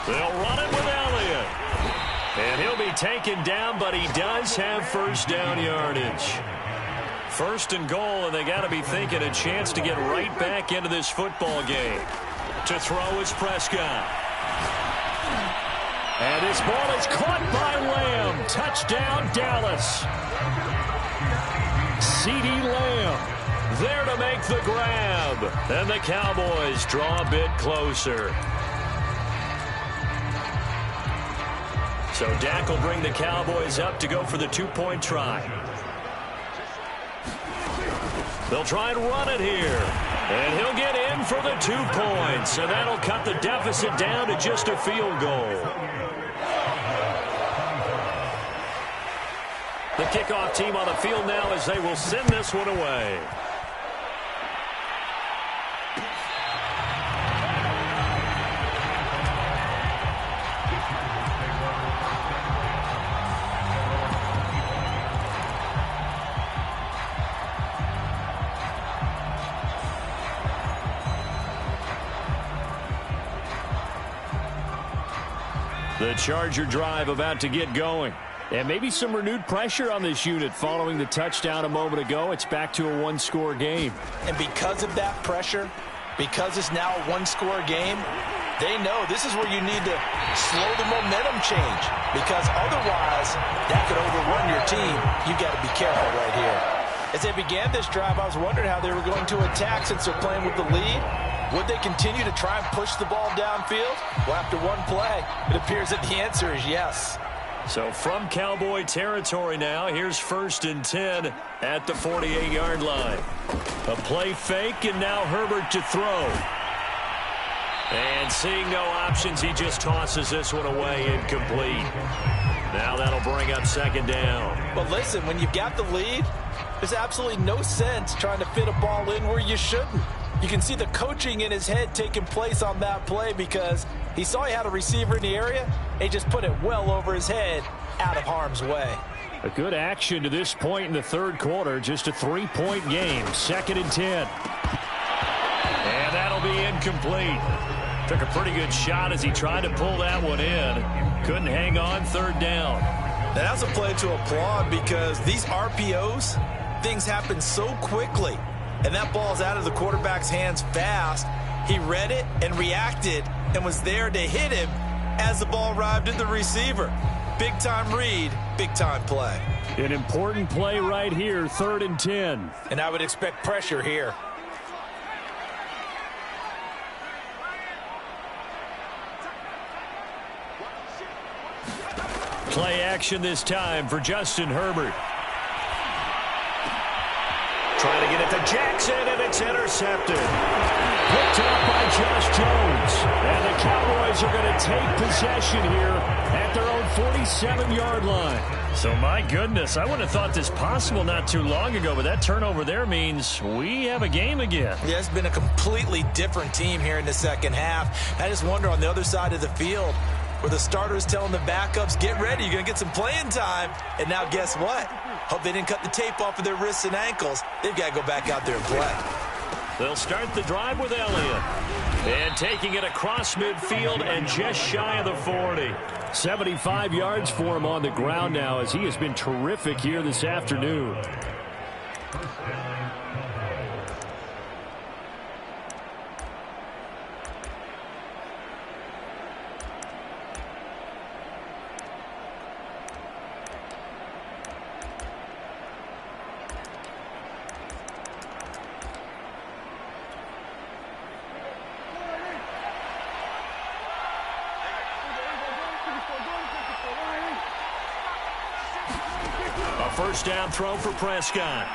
They'll run it with Elliott. And he'll be taken down, but he does have first down yardage. First and goal, and they got to be thinking a chance to get right back into this football game. To throw is Prescott. And this ball is caught by Lamb. Touchdown, Dallas. CeeDee Lamb there to make the grab. And the Cowboys draw a bit closer. So Dak will bring the Cowboys up to go for the two-point try. They'll try and run it here. And he'll get in for the 2 points. And that'll cut the deficit down to just a field goal. The kickoff team on the field now as they will send this one away. The Charger drive about to get going. And maybe some renewed pressure on this unit following the touchdown a moment ago. It's back to a one-score game. And because of that pressure, because it's now a one-score game, they know this is where you need to slow the momentum change. Because otherwise, that could overrun your team. You've got to be careful right here. As they began this drive, I was wondering how they were going to attack since they're playing with the lead. Would they continue to try and push the ball downfield? Well, after one play, it appears that the answer is yes. So from Cowboy territory now, here's 1st and 10 at the 48-yard line. A play fake, and now Herbert to throw. And seeing no options, he just tosses this one away, incomplete. Now that'll bring up 2nd down. But listen, when you've got the lead, there's absolutely no sense trying to fit a ball in where you shouldn't. You can see the coaching in his head taking place on that play because he saw he had a receiver in the area, and he just put it well over his head out of harm's way. A good action to this point in the third quarter. Just a 3-point game. 2nd and 10. And that'll be incomplete. Took a pretty good shot as he tried to pull that one in. Couldn't hang on. 3rd down. That's a play to applaud because these RPOs, things happen so quickly. And that ball's out of the quarterback's hands fast. He read it and reacted and was there to hit him as the ball arrived at the receiver. Big-time read, big-time play. An important play right here, 3rd and 10. And I would expect pressure here. Play action this time for Justin Herbert. Trying to get it to Jackson, and it's intercepted. Picked up by Josh Jones. And the Cowboys are going to take possession here at their own 47-yard line. So, my goodness, I wouldn't have thought this possible not too long ago, but that turnover there means we have a game again. Yeah, it's been a completely different team here in the second half. I just wonder on the other side of the field, where the starters telling the backups, get ready, you're going to get some playing time. And now guess what? Hope they didn't cut the tape off of their wrists and ankles. They've got to go back out there and play. They'll start the drive with Elliott. And taking it across midfield and just shy of the 40. 75 yards for him on the ground now as he has been terrific here this afternoon. First down throw for Prescott.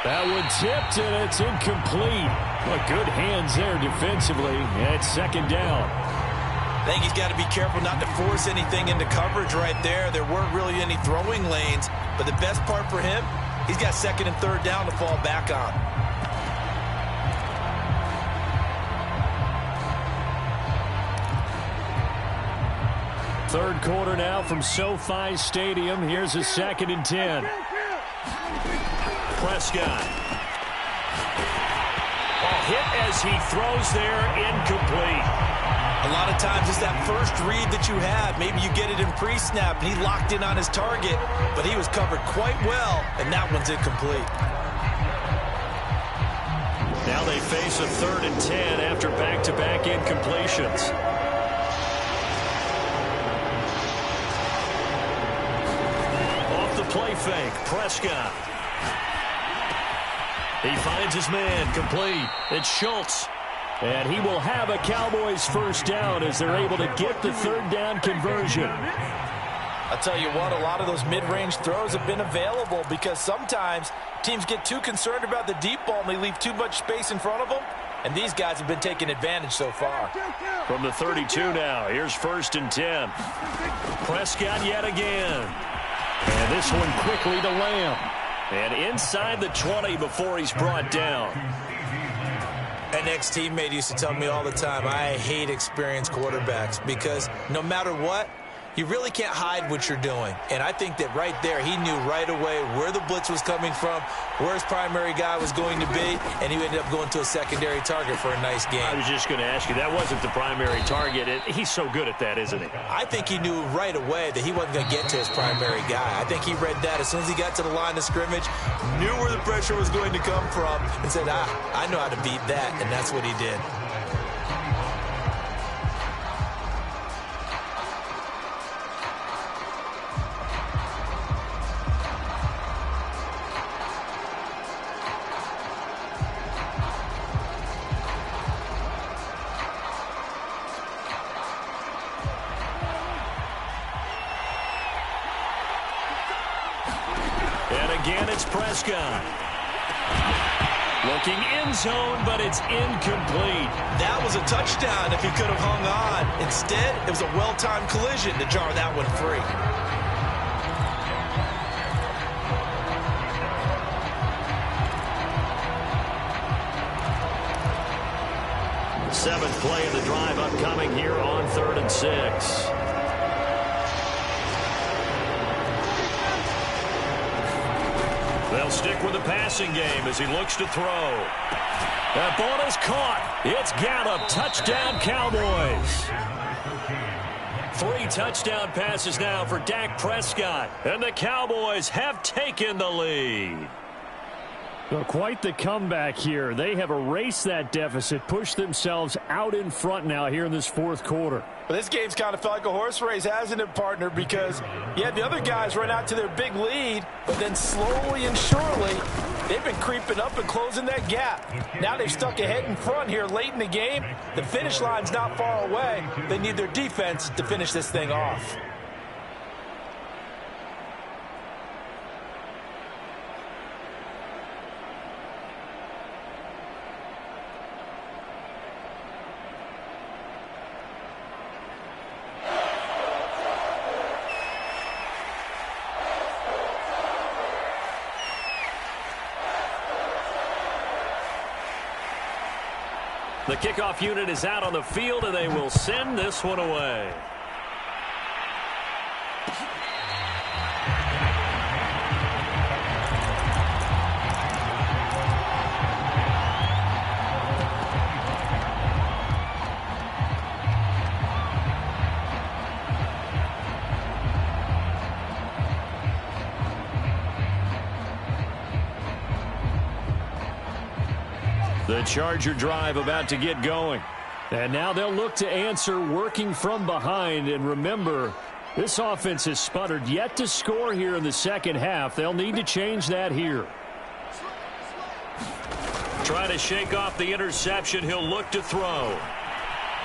That one tipped, and it's incomplete. Well, good hands there defensively. And it's 2nd down. I think he's got to be careful not to force anything into coverage right there. There weren't really any throwing lanes. But the best part for him, he's got 2nd and 3rd down to fall back on. Third quarter now from SoFi Stadium. Here's a 2nd and 10. Prescott. A hit as he throws there, incomplete. A lot of times it's that first read that you have. Maybe you get it in pre-snap, and he locked in on his target, but he was covered quite well, and that one's incomplete. Now they face a 3rd and 10 after back-to-back incompletions. Off the play fake, Prescott. He finds his man, complete. It's Schultz. And he will have a Cowboys first down as they're able to get the 3rd down conversion. I'll tell you what, a lot of those mid-range throws have been available because sometimes teams get too concerned about the deep ball and they leave too much space in front of them. And these guys have been taking advantage so far. From the 32 now, here's 1st and 10. Prescott yet again. And this one quickly to Lamb. And inside the 20 before he's brought down. An ex-teammate used to tell me all the time, I hate experienced quarterbacks because no matter what, you really can't hide what you're doing. And I think that right there, he knew right away where the blitz was coming from, where his primary guy was going to be, and he ended up going to a secondary target for a nice game. I was just going to ask you, that wasn't the primary target. He's so good at that, isn't he? I think he knew right away that he wasn't going to get to his primary guy. I think he read that as soon as he got to the line of scrimmage, knew where the pressure was going to come from, and said, I know how to beat that, and that's what he did. Again, it's Prescott. Looking end zone, but it's incomplete. That was a touchdown if he could have hung on. Instead, it was a well-timed collision to jar that one free. Seventh play of the drive upcoming here on 3rd and 6. They'll stick with the passing game as he looks to throw. That ball is caught. It's Gallup. Touchdown, Cowboys. 3 touchdown passes now for Dak Prescott. And the Cowboys have taken the lead. Well, quite the comeback here. They have erased that deficit, pushed themselves out in front now here in this 4th quarter. Well, this game's kind of felt like a horse race, hasn't it, partner? Because, yeah, the other guys run out to their big lead, but then slowly and surely, they've been creeping up and closing that gap. Now they've stuck ahead in front here late in the game. The finish line's not far away. They need their defense to finish this thing off. The kickoff unit is out on the field, and they will send this one away. The Charger drive about to get going. And now they'll look to answer working from behind. And remember, this offense has sputtered yet to score here in the second half. They'll need to change that here. Trying to shake off the interception. He'll look to throw.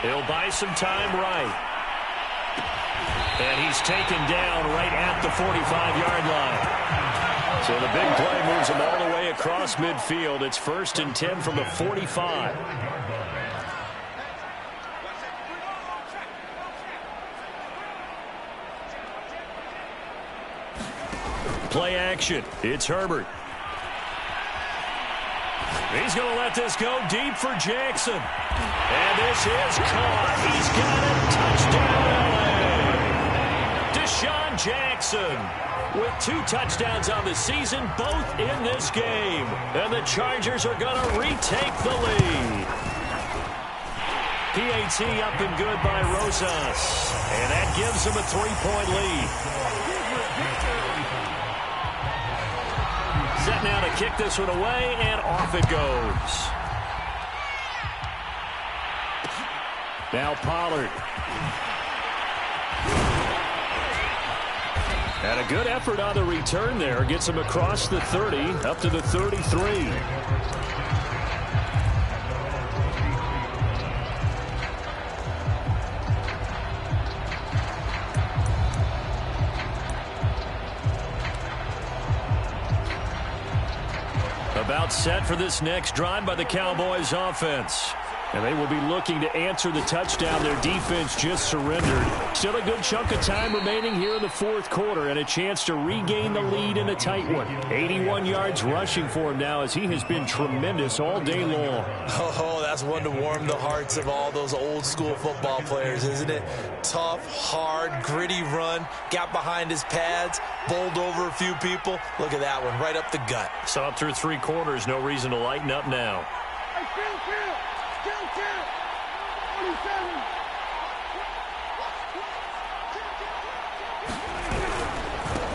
He'll buy some time right. And he's taken down right at the 45-yard line. So the big play moves him all the way across midfield. It's 1st and 10 from the 45. Play action. It's Herbert. He's going to let this go deep for Jackson. And this is caught. He's got it. Touchdown, LA. Deshaun Jackson with 2 touchdowns on the season, both in this game. And the Chargers are going to retake the lead. PAT up and good by Rosas. And that gives them a 3-point lead. Set now to kick this one away, and off it goes. Now Pollard. And a good effort on the return there. Gets him across the 30, up to the 33. About set for this next drive by the Cowboys offense. And they will be looking to answer the touchdown their defense just surrendered. Still a good chunk of time remaining here in the fourth quarter and a chance to regain the lead in a tight one. 81 yards rushing for him now as he has been tremendous all day long. Oh, that's one to warm the hearts of all those old school football players, isn't it? Tough, hard, gritty run. Got behind his pads, bowled over a few people. Look at that one, right up the gut. So up through 3 quarters, no reason to lighten up now.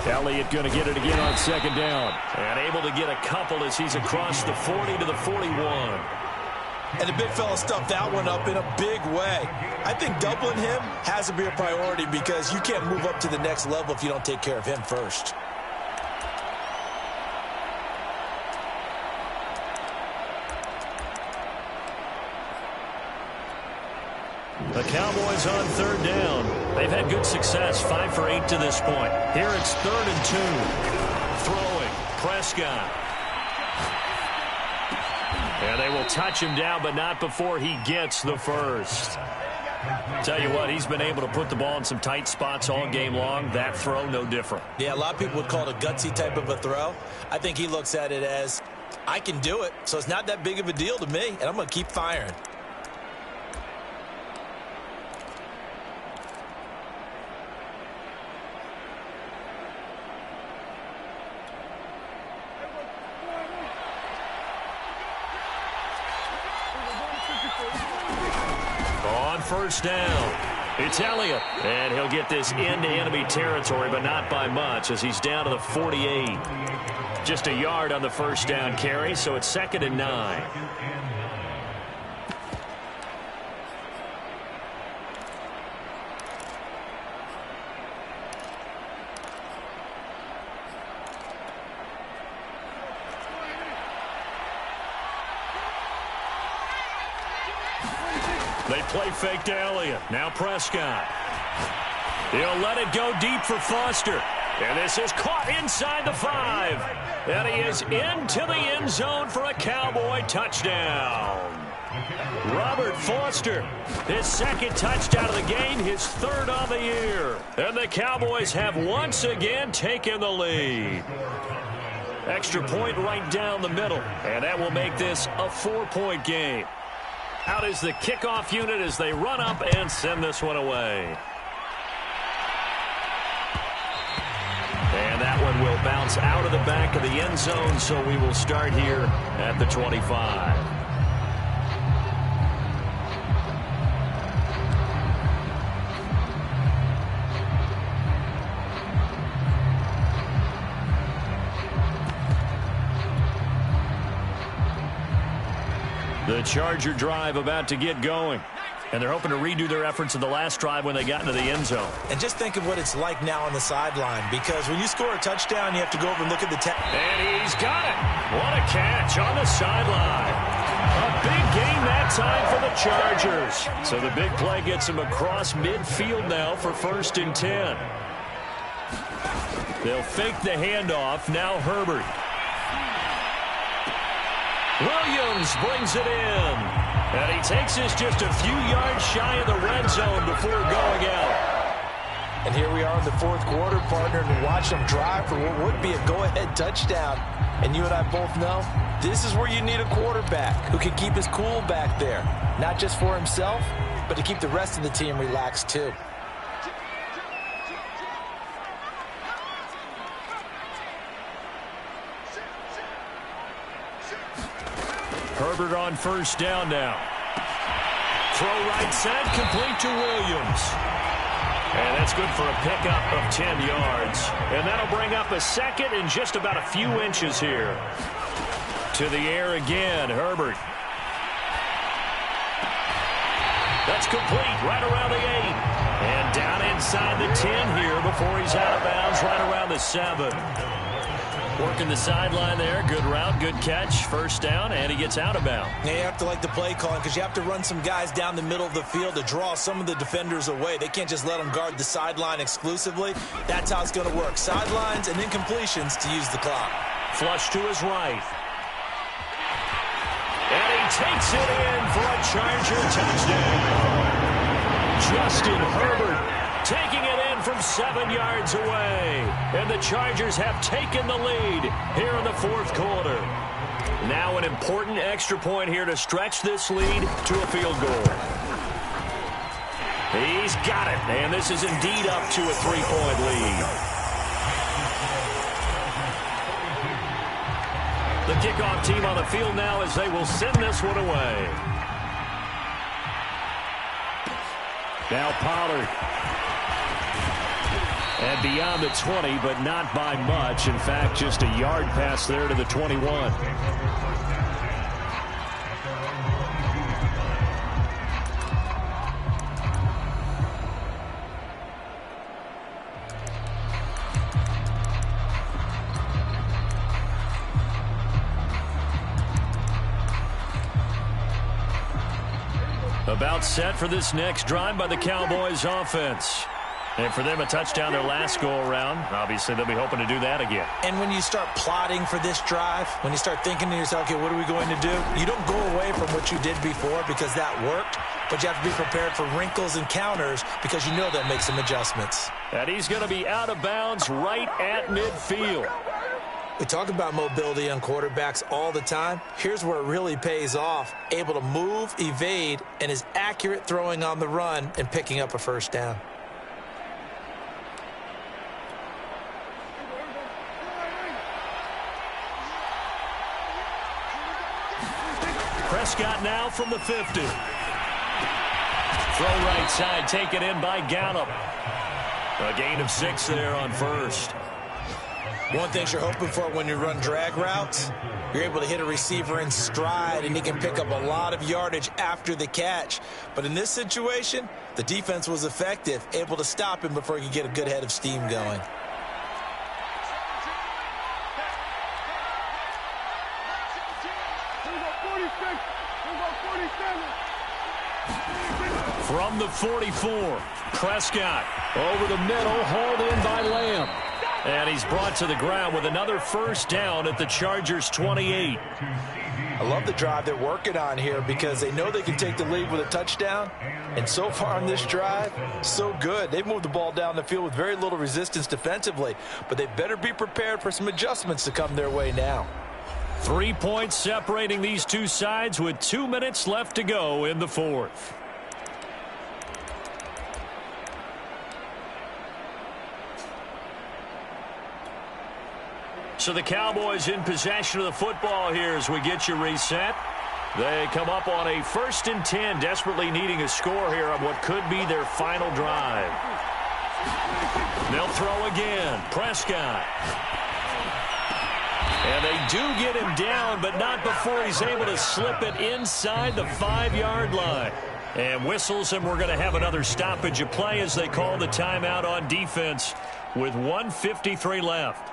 Elliott going to get it again on second down. And able to get a couple as he's across the 40 to the 41. And the big fella stuffed that one up in a big way. I think doubling him has to be a priority because you can't move up to the next level if you don't take care of him first. The Cowboys on third down. They've had good success, 5 for 8 to this point. Here it's 3rd and 2. Throwing, Prescott. And they will touch him down, but not before he gets the first. Tell you what, he's been able to put the ball in some tight spots all game long. That throw, no different. Yeah, a lot of people would call it a gutsy type of a throw. I think he looks at it as, I can do it, so it's not that big of a deal to me, and I'm going to keep firing. First down. It's Elliott. And he'll get this into enemy territory, but not by much as he's down to the 48. Just a yard on the first down carry, so it's 2nd and 9. They play fake to Elliott. Now Prescott. He'll let it go deep for Foster. And this is caught inside the 5. And he is into the end zone for a Cowboy touchdown. Robert Foster, his 2nd touchdown of the game, his 3rd on the year. And the Cowboys have once again taken the lead. Extra point right down the middle. And that will make this a 4-point game. Out is the kickoff unit as they run up and send this one away. And that one will bounce out of the back of the end zone, so we will start here at the 25. The Charger drive about to get going. And they're hoping to redo their efforts in the last drive when they got into the end zone. And just think of what it's like now on the sideline, because when you score a touchdown, you have to go over and look at the and he's got it. What a catch on the sideline. A big game that time for the Chargers. So the big play gets him across midfield now for 1st and 10. They'll fake the handoff. Now Herbert. Williams brings it in. And he takes this just a few yards shy of the red zone before going out. And here we are in the 4th quarter, partner, and watch them drive for what would be a go-ahead touchdown. And you and I both know this is where you need a quarterback who can keep his cool back there. Not just for himself, but to keep the rest of the team relaxed too. Herbert on first down now. Throw right side, complete to Williams. And that's good for a pickup of 10 yards. And that'll bring up a second and just about a few inches here. To the air again, Herbert. That's complete right around the 8. And down inside the 10 here before he's out of bounds right around the 7. Working the sideline there. Good route, good catch. First down, and he gets out of bounds. Yeah, you have to like the play calling because you have to run some guys down the middle of the field to draw some of the defenders away. They can't just let them guard the sideline exclusively. That's how it's going to work. Sidelines and then completions to use the clock. Flush to his right. And he takes it in for a Charger touchdown. Justin Herbert taking it in from 7 yards away. And the Chargers have taken the lead here in the fourth quarter. Now an important extra point here to stretch this lead to a field goal. He's got it. And this is indeed up to a 3-point lead. The kickoff team on the field now as they will send this one away. Now Pollard. And beyond the 20, but not by much. In fact, just a yard pass there to the 21. About set for this next drive by the Cowboys offense. And for them, a touchdown their last go-around. Obviously, they'll be hoping to do that again. And when you start plotting for this drive, when you start thinking to yourself, okay, what are we going to do? You don't go away from what you did before because that worked, but you have to be prepared for wrinkles and counters because you know they'll make some adjustments. And he's going to be out of bounds right at midfield. We talk about mobility on quarterbacks all the time. Here's where it really pays off. Able to move, evade, and is accurate throwing on the run and picking up a first down. Prescott now from the 50. Throw right side, taken in by Gallup. A gain of 6 there on first. One thing you're hoping for when you run drag routes, you're able to hit a receiver in stride, and he can pick up a lot of yardage after the catch. But in this situation, the defense was effective, able to stop him before he could get a good head of steam going. From the 44, Prescott over the middle, hauled in by Lamb. And he's brought to the ground with another first down at the Chargers' 28. I love the drive they're working on here because they know they can take the lead with a touchdown. And so far on this drive, so good. They've moved the ball down the field with very little resistance defensively. But they better be prepared for some adjustments to come their way now. 3 points separating these two sides with 2 minutes left to go in the fourth. So the Cowboys in possession of the football here as we get you reset. They come up on a 1st and 10, desperately needing a score here on what could be their final drive. They'll throw again. Prescott. And they do get him down, but not before he's able to slip it inside the 5-yard line. And whistles, and we're going to have another stoppage of play as they call the timeout on defense with 1:53 left.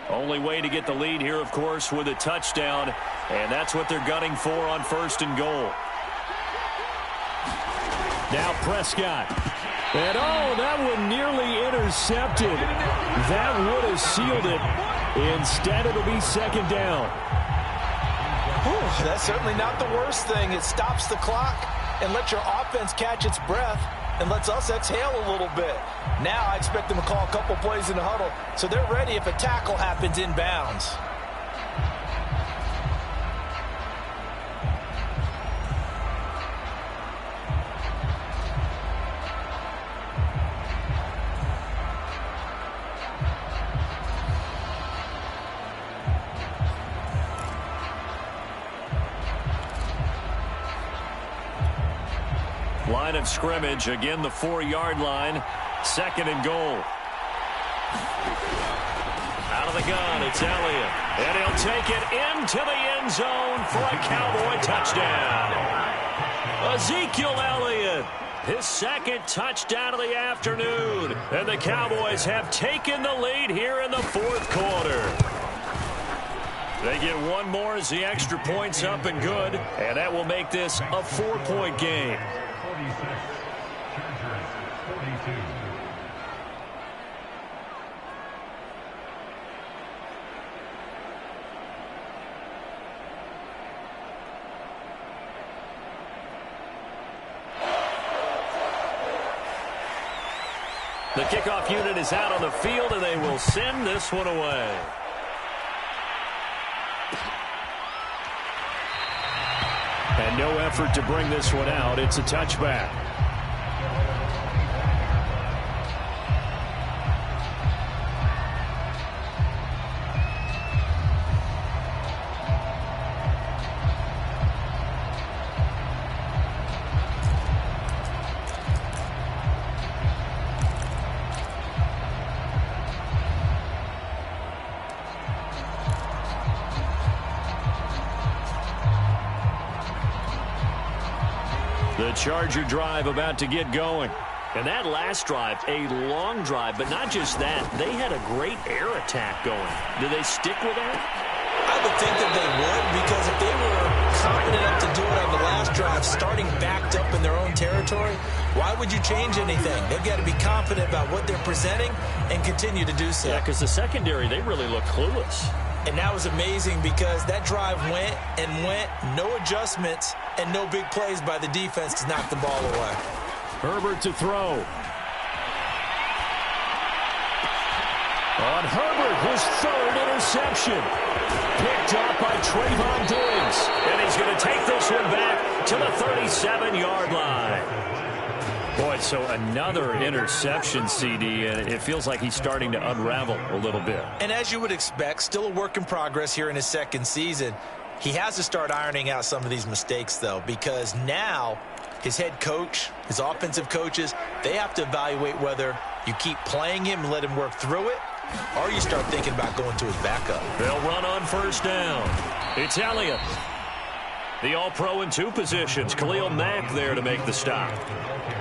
Only way to get the lead here, of course, with a touchdown, and that's what they're gunning for on 1st and goal. Now Prescott. And, oh, that one nearly intercepted. That would have sealed it. Instead, it'll be 2nd down. Whew, that's certainly not the worst thing. It stops the clock and lets your offense catch its breath and lets us exhale a little bit. Now I expect them to call a couple plays in the huddle so they're ready if a tackle happens inbounds. line of scrimmage. Again, the 4-yard line. 2nd and goal. Out of the gun, it's Elliott. And he'll take it into the end zone for a Cowboy touchdown. Ezekiel Elliott, his 2nd touchdown of the afternoon. And the Cowboys have taken the lead here in the 4th quarter. They get one more as the extra point's up and good. And that will make this a 4-point game. The kickoff unit is out on the field, and they will send this one away. And no effort to bring this one out. It's a touchback. The Charger drive about to get going. And that last drive, a long drive, but not just that. They had a great air attack going. Do they stick with that? I would think that they would, because if they were confident enough to do it on the last drive, starting backed up in their own territory, why would you change anything? They've got to be confident about what they're presenting and continue to do so. Yeah, because the secondary, they really look clueless. And that was amazing because that drive went and went, no adjustments, and no big plays by the defense to knock the ball away. Herbert to throw. On Herbert, his 3rd interception. Picked up by Trayvon Diggs. And he's going to take this one back to the 37-yard line. Boy, so another interception, CD, and it feels like he's starting to unravel a little bit. And as you would expect, still a work in progress here in his 2nd season. He has to start ironing out some of these mistakes, though, because now his head coach, his offensive coaches, they have to evaluate whether you keep playing him and let him work through it, or you start thinking about going to his backup. They'll run on 1st down. It's Elliott. The All-Pro in 2 positions. Khalil Mack there to make the stop.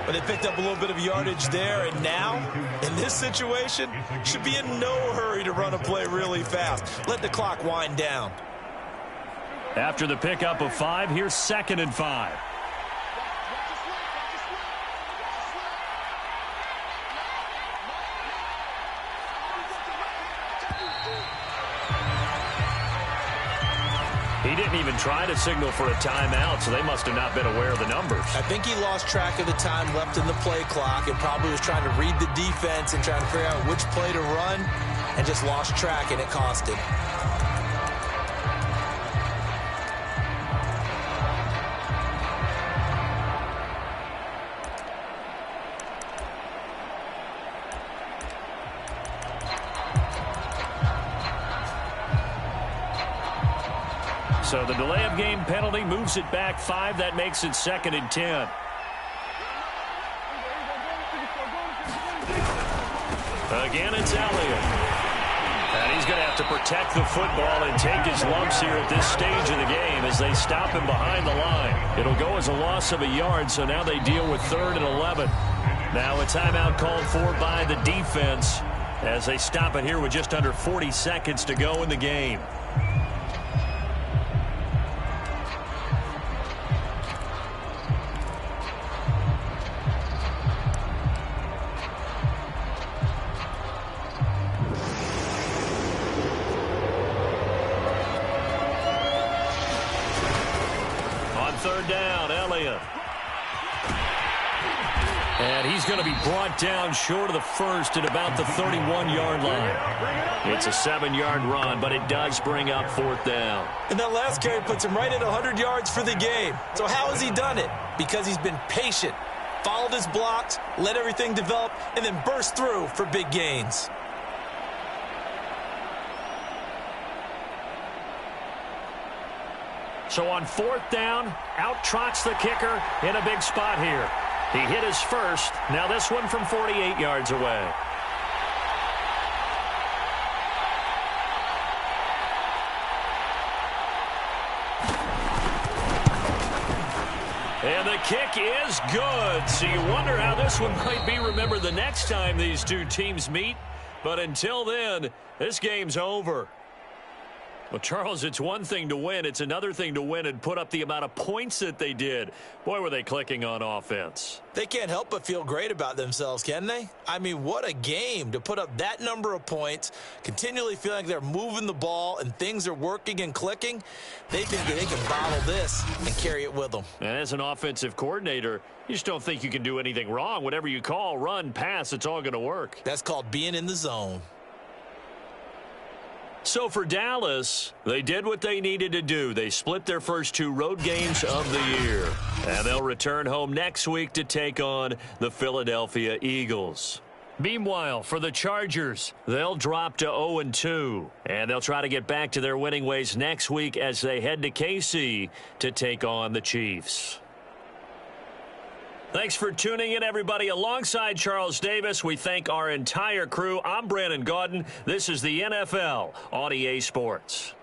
But they picked up a little bit of yardage there, and now, in this situation, should be in no hurry to run a play really fast. Let the clock wind down. After the pickup of 5, here's 2nd and 5. He didn't even try to signal for a timeout, so they must have not been aware of the numbers. I think he lost track of the time left in the play clock and probably was trying to read the defense and trying to figure out which play to run and just lost track, and it cost him. So the delay of game penalty moves it back 5. That makes it 2nd and 10. Again, it's Elliott. And he's going to have to protect the football and take his lumps here at this stage of the game as they stop him behind the line. It'll go as a loss of a yard, so now they deal with 3rd and 11. Now a timeout called for by the defense as they stop it here with just under 40 seconds to go in the game. Down, Elliott. And he's going to be brought down short of the 1st at about the 31-yard line. It's a 7-yard run, but it does bring up 4th down. And that last carry puts him right at 100 yards for the game. So how has he done it? Because he's been patient, followed his blocks, let everything develop, and then burst through for big gains. So on 4th down, out trots the kicker in a big spot here. He hit his first. Now this one from 48 yards away. And the kick is good. So you wonder how this one might be remembered the next time these two teams meet. But until then, this game's over. Well, Charles, it's one thing to win. It's another thing to win and put up the amount of points that they did. Boy, were they clicking on offense. They can't help but feel great about themselves, can they? I mean, what a game to put up that number of points, continually feeling like they're moving the ball and things are working and clicking. They think that they can bottle this and carry it with them. And as an offensive coordinator, you just don't think you can do anything wrong. Whatever you call, run, pass, it's all going to work. That's called being in the zone. So for Dallas, they did what they needed to do. They split their first two road games of the year. And they'll return home next week to take on the Philadelphia Eagles. Meanwhile, for the Chargers, they'll drop to 0-2. And they'll try to get back to their winning ways next week as they head to KC to take on the Chiefs. Thanks for tuning in, everybody. Alongside Charles Davis, we thank our entire crew. I'm Brandon Gaudin. This is the NFL on EA Sports.